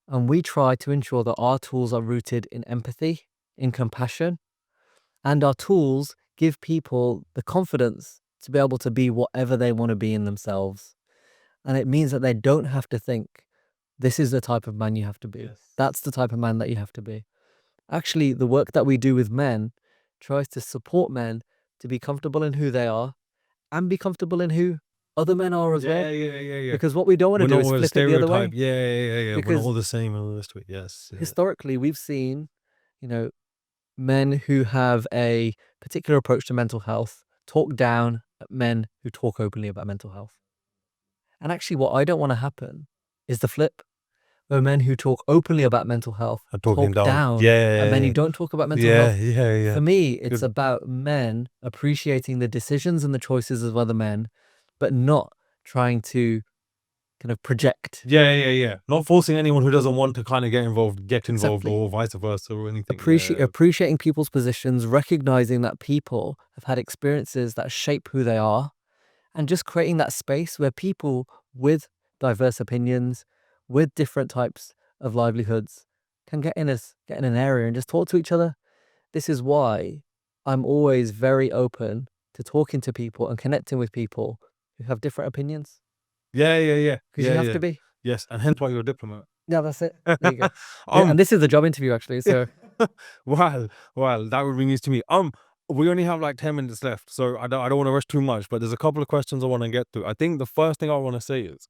And we try to ensure that our tools are rooted in empathy, in compassion, and our tools give people the confidence to be able to be whatever they want to be in themselves. And it means that they don't have to think, this is the type of man you have to be. Yes. That's the type of man that you have to be. Actually, the work that we do with men tries to support men to be comfortable in who they are and be comfortable in who other men are as well. Yeah. Because what we don't want to We're do not is all a flip it the other way. stereotype. Yeah. We're not Because all the same and all the rest of it. Yes. historically, we've seen, men who have a particular approach to mental health talk down at men who talk openly about mental health. And actually, what I don't want to happen is the flip, where men who talk openly about mental health I'm talking talk down at men who don't talk about mental health. Yeah. For me, it's about men appreciating the decisions and the choices of other men, but not trying to kind of project. Yeah. Not forcing anyone who doesn't want to kind of get involved, Exactly. or vice versa or anything. Appreciating people's positions, recognizing that people have had experiences that shape who they are, and just creating that space where people with diverse opinions, with different types of livelihoods, can get in an area and just talk to each other. This is why I'm always very open to talking to people and connecting with people who have different opinions. Yeah. Because you have to be. Yes, and hence why you're a diplomat. Yeah, that's it. There you go. And this is the job interview, actually. So Wow, that would be news to me. We only have like 10 minutes left, so I don't want to rush too much, but there's a couple of questions I want to get to. I think the first thing I want to say is,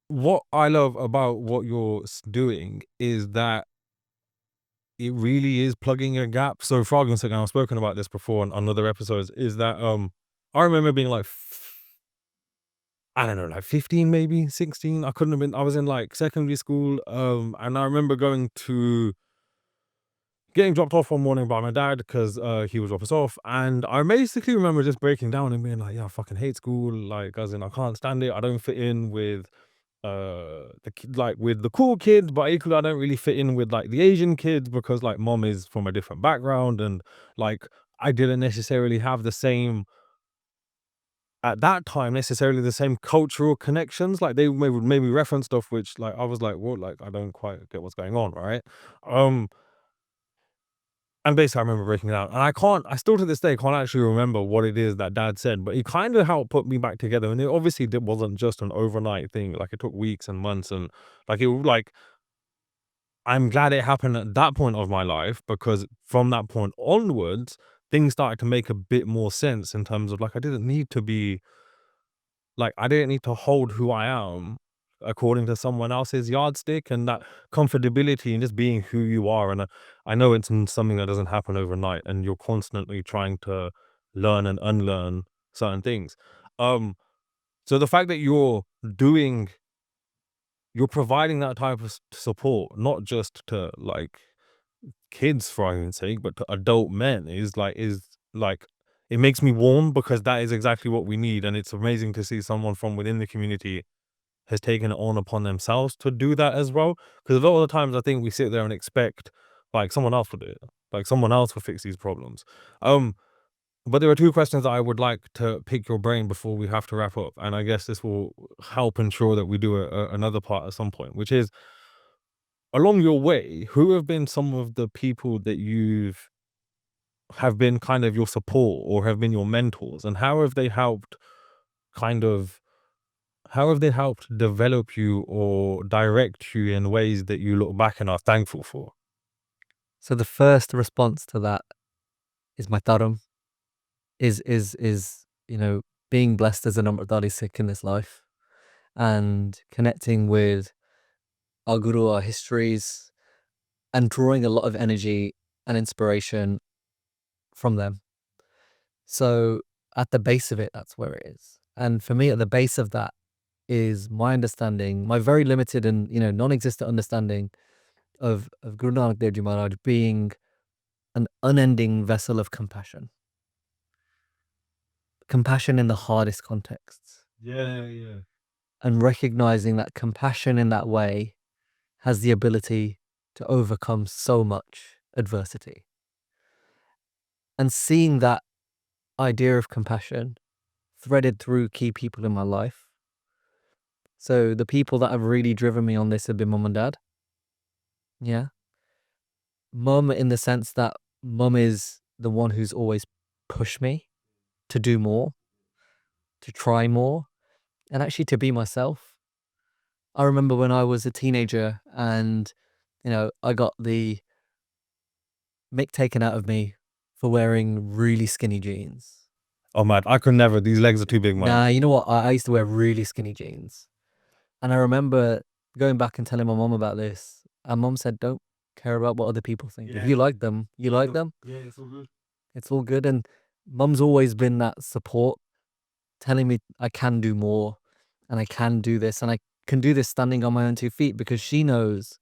what I love about what you're doing is that it really is plugging a gap. So for argument's sake, and I've spoken about this before on other episodes, is that I remember being like, I don't know, like 15, maybe 16. I was in like secondary school. And I remember getting dropped off one morning by my dad because he would drop us off. And I basically remember just breaking down and being like, yeah, I fucking hate school. Like, as in, I can't stand it. I don't fit in with with the cool kids, but equally I don't really fit in with like the Asian kids because like mom is from a different background, and like I didn't necessarily have the same, at that time, necessarily the same cultural connections. Like they would maybe reference stuff which like I was like, what, like I don't quite get what's going on, right? And basically I remember breaking it down, and I still to this day can't actually remember what it is that dad said, but he kind of helped put me back together. And it obviously wasn't just an overnight thing. Like it took weeks and months, and I'm glad it happened at that point of my life, because from that point onwards, things started to make a bit more sense in terms of like, I didn't need to hold who I am according to someone else's yardstick, and that comfortability in just being who you are. And I know it's something that doesn't happen overnight, and you're constantly trying to learn and unlearn certain things. So the fact that you're providing that type of support, not just to like kids for argument's sake, but to adult men is like, it makes me warm, because that is exactly what we need. And it's amazing to see someone from within the community has taken it on upon themselves to do that as well. Because a lot of the times I think we sit there and expect like someone else will do it, like someone else will fix these problems. But there are two questions that I would like to pick your brain before we have to wrap up, and I guess this will help ensure that we do another part at some point, which is, along your way, who have been some of the people that have been kind of your support or have been your mentors, and how have they helped kind of how have they helped develop you or direct you in ways that you look back and are thankful for? So the first response to that is my dharam, is being blessed as an Amritdhari Sikh in this life and connecting with our guru, our histories, and drawing a lot of energy and inspiration from them. So at the base of it, that's where it is. And for me, at the base of that is my understanding, my very limited and non-existent understanding of Guru Nanak Dev Ji Maharaj being an unending vessel of compassion. Compassion in the hardest contexts. Yeah. And recognizing that compassion in that way has the ability to overcome so much adversity. And seeing that idea of compassion threaded through key people in my life. So the people that have really driven me on this have been mum and dad. Yeah. Mum in the sense that mum is the one who's always pushed me to do more, to try more, and actually to be myself. I remember when I was a teenager and, I got the mick taken out of me for wearing really skinny jeans. Oh man, I could never. These legs are too big, man. Nah, you know what? I used to wear really skinny jeans. And I remember going back and telling my mom about this. And mom said, don't care about what other people think. If you like them, you like them. Yeah, it's all good. It's all good. And mum's always been that support, telling me I can do more and I can do this. And I can do this standing on my own 2 feet because she knows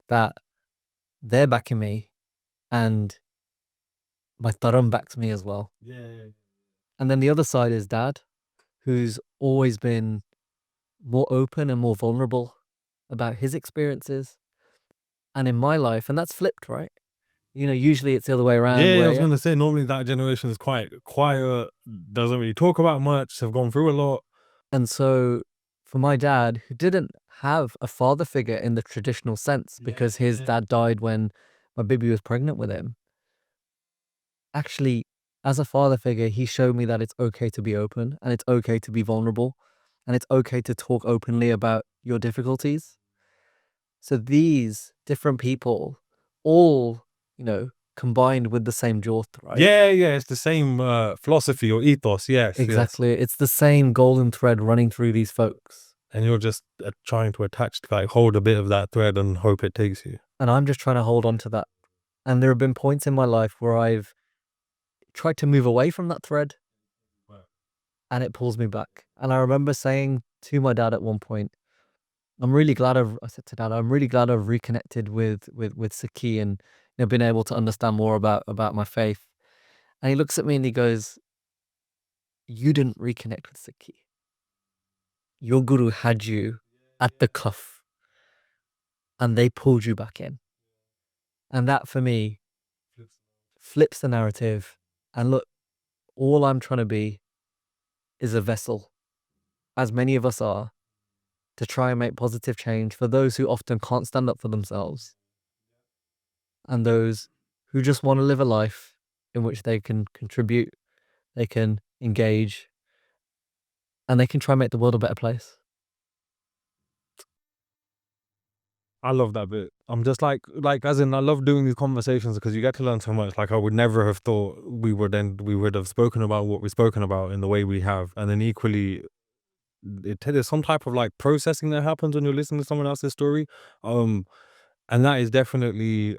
that they're backing me and my dharam backs me as well. Yeah. And then the other side is dad, who's always been more open and more vulnerable about his experiences. And in my life, and that's flipped, right? Usually it's the other way around. Yeah, I where, was gonna say normally that generation is quite quiet, doesn't really talk about much, have gone through a lot. And so for my dad, who didn't have a father figure in the traditional sense because his dad died when my baby was pregnant with him, actually, as a father figure, he showed me that it's okay to be open and it's okay to be vulnerable and it's okay to talk openly about your difficulties. So these different people all, combined with the same jyoth, right? Yeah, it's the same philosophy or ethos. Yes, Exactly. It's the same golden thread running through these folks. And you're just trying to attach, like hold a bit of that thread and hope it takes you. And I'm just trying to hold on to that. And there have been points in my life where I've tried to move away from that thread and it pulls me back. And I remember saying to my dad at one point, I said to dad, I'm really glad I've reconnected with Sikhi and been able to understand more about my faith. And he looks at me and he goes, you didn't reconnect with Sikhi. Your guru had you at the cuff and they pulled you back in. And that for me flips the narrative. And look, all I'm trying to be is a vessel, as many of us are, to try and make positive change for those who often can't stand up for themselves and those who just want to live a life in which they can contribute, they can engage, and they can try and make the world a better place. I love that bit. I'm just like as in I love doing these conversations because you get to learn so much. Like I would never have thought we would have spoken about what we've spoken about in the way we have. And then equally there's some type of like processing that happens when you're listening to someone else's story. And that is definitely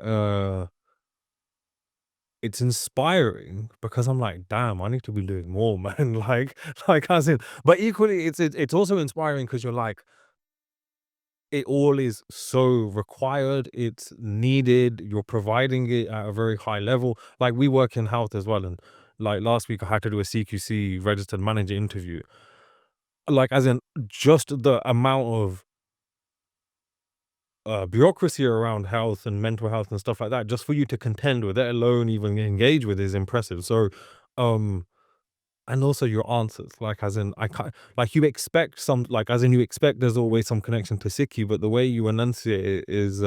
it's inspiring because I'm like, damn, I need to be doing more, man. like as in, but equally it's also inspiring because you're like, it all is so required, it's needed, you're providing it at a very high level. Like we work in health as well, and like last week I had to do a CQC registered manager interview. Like as in just the amount of bureaucracy around health and mental health and stuff like that, just for you to contend with, let alone even engage with, is impressive. So and also your answers, like as in I can't, like you expect some, like as in you expect there's always some connection to Sikhi, but the way you enunciate it is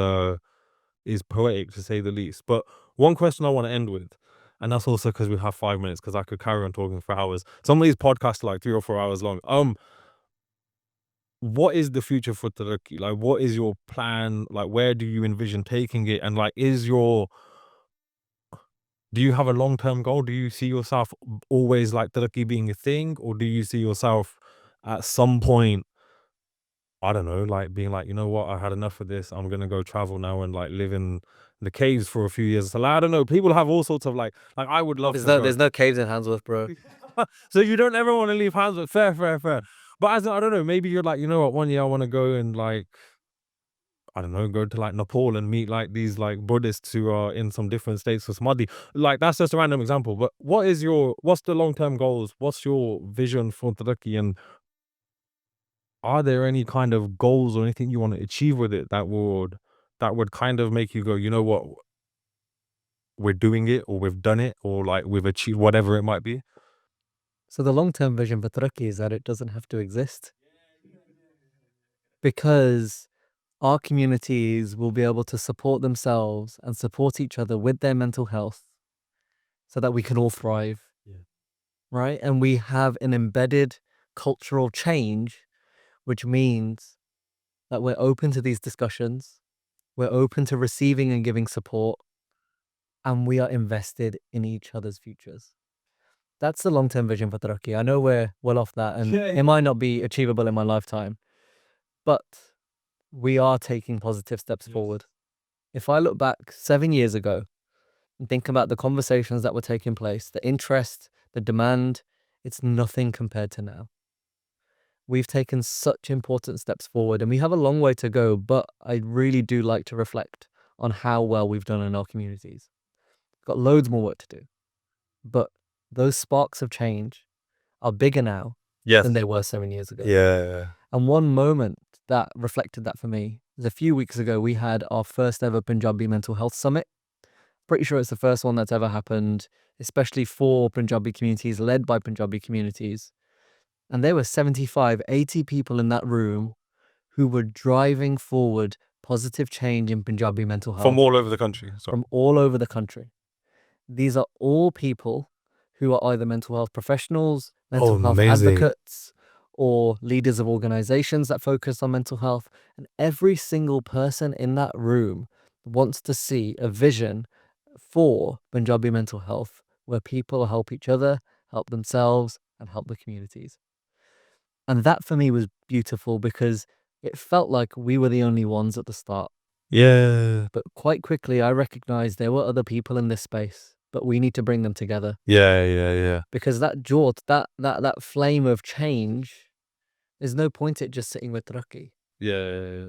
poetic to say the least. But one question I want to end with, and that's also because we have 5 minutes, because I could carry on talking for hours. Some of these podcasts are like 3 or 4 hours long. what is the future for Taraki? Like, what is your plan? Like, where do you envision taking it? And like, do you have a long-term goal? Do you see yourself always like Taraki being a thing? Or do you see yourself at some point, I don't know, like being like, you know what, I had enough of this. I'm gonna go travel now and like live in the caves for a few years. So like, I don't know. People have all sorts of like I would love to go. There's no caves in Handsworth, bro. So you don't ever want to leave Handsworth. Fair. But as I don't know, maybe you're like, you know what, one year I want to go and like, I don't know, go to like Nepal and meet like these like Buddhists who are in some different states of samadhi. Like that's just a random example. But what's the long-term goals? What's your vision for Taraki? And are there any kind of goals or anything you want to achieve with it that would kind of make you go, you know what, we're doing it, or we've done it, or like we've achieved whatever it might be? So the long-term vision for Taraki is that it doesn't have to exist, because our communities will be able to support themselves and support each other with their mental health so that we can all thrive. Yeah. Right? And we have an embedded cultural change, which means that we're open to these discussions, we're open to receiving and giving support, and we are invested in each other's futures. That's the long-term vision for Taraki. I know we're well off that, and it might not be achievable in my lifetime, but we are taking positive steps forward. If I look back 7 years ago and think about the conversations that were taking place, the interest, the demand, it's nothing compared to now. We've taken such important steps forward, and we have a long way to go, but I really do like to reflect on how well we've done in our communities. Got loads more work to do, but those sparks of change are bigger now Yes. than they were 7 years ago. Yeah. And one moment that reflected that for me is a few weeks ago, we had our first ever Punjabi Mental Health Summit. Pretty sure it's the first one that's ever happened, especially for Punjabi communities, led by Punjabi communities. And there were 75, 80 people in that room who were driving forward positive change in Punjabi mental health. From all over the country. Sorry. From all over the country. These are all people who are either mental health professionals, mental health amazing. advocates, or leaders of organizations that focus on mental health. And every single person in that room wants to see a vision for Punjabi mental health where people help each other, help themselves, and help the communities. And that for me was beautiful because it felt like we were the only ones at the start. Yeah. But quite quickly, I recognized there were other people in this space, but we need to bring them together. Yeah. Because that flame of change, there's no point it just sitting with Taraki. Yeah.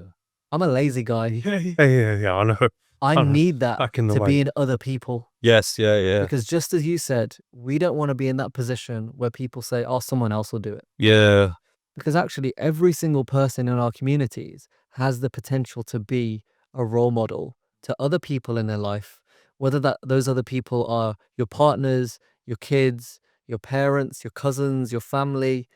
I'm a lazy guy. Yeah, I know. I need that Back in the to be light. in other people. Yes, yeah. Because just as you said, we don't want to be in that position where people say, oh, someone else will do it. Yeah. Because actually, every single person in our communities has the potential to be a role model to other people in their life, whether those other people are your partners, your kids, your parents, your cousins, your family,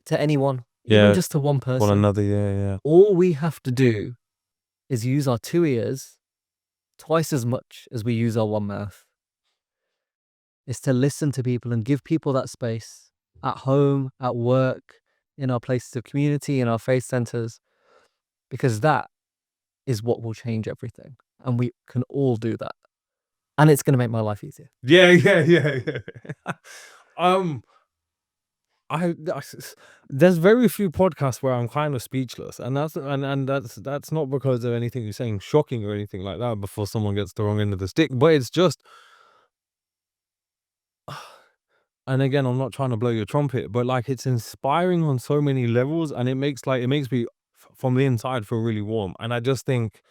to anyone, even just to one person. One another, yeah. All we have to do is use our 2 ears twice as much as we use our one mouth. Is to listen to people and give people that space at home, at work, in our places of community, in our faith centers, because that is what will change everything. And we can all do that. And it's going to make my life easier. Yeah. There's very few podcasts where I'm kind of speechless, and that's not because of anything you're saying shocking or anything like that before someone gets the wrong end of the stick, but it's just, and again, I'm not trying to blow your trumpet, but like it's inspiring on so many levels, and it makes me from the inside feel really warm. And I just think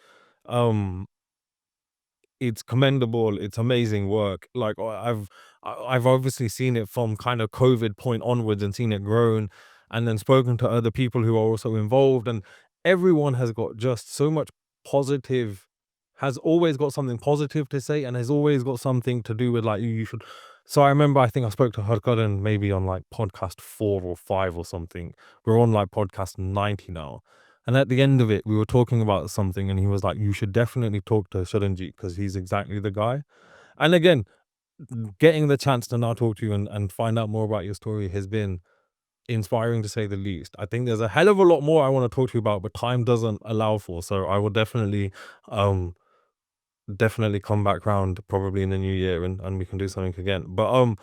it's commendable. It's amazing work. Like I've obviously seen it from kind of COVID point onwards and seen it grown, and then spoken to other people who are also involved, and everyone has got just so much positive, has always got something positive to say, and has always got something to do with like you should. So I remember, I think I spoke to Harkaran maybe on like podcast 4 or 5 or something. We're on like podcast 90 now. And at the end of it, we were talking about something, and he was like, you should definitely talk to Shuranjeet because he's exactly the guy. And again, getting the chance to now talk to you and find out more about your story has been inspiring to say the least. I think there's a hell of a lot more I want to talk to you about, but time doesn't allow for. So I will um definitely come back round probably in the new year, and we can do something again. But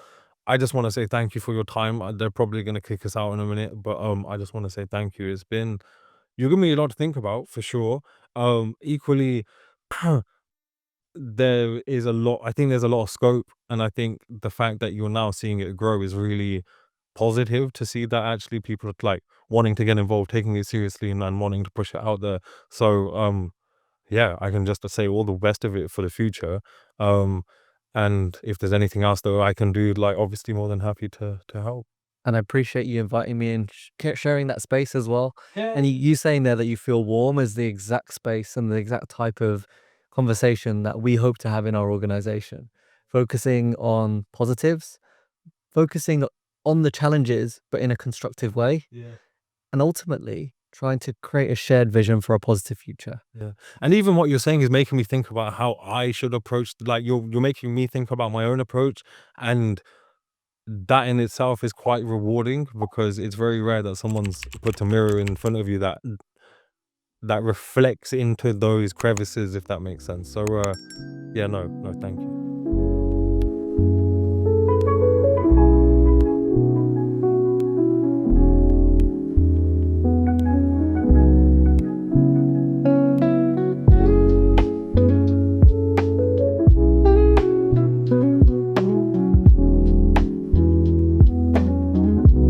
I just want to say thank you for your time. They're probably gonna kick us out in a minute, but I just want to say thank you. You give me a lot to think about for sure. Equally, I think there's a lot of scope, and I think the fact that you're now seeing it grow is really positive to see that actually people are like wanting to get involved, taking it seriously, and wanting to push it out there. So yeah, I can just say all the best of it for the future. Um, and if there's anything else that I can do, like obviously more than happy to help. And I appreciate you inviting me and sharing that space as well. And you saying there that you feel warm is the exact space and the exact type of conversation that we hope to have in our organization, focusing on positives, focusing on the challenges, but in a constructive way, Yeah. and ultimately trying to create a shared vision for a positive future. Yeah. And even what you're saying is making me think about how I should approach, like you're making me think about my own approach, and that in itself is quite rewarding because it's very rare that someone's put a mirror in front of you that reflects into those crevices, if that makes sense. So yeah, no, thank you.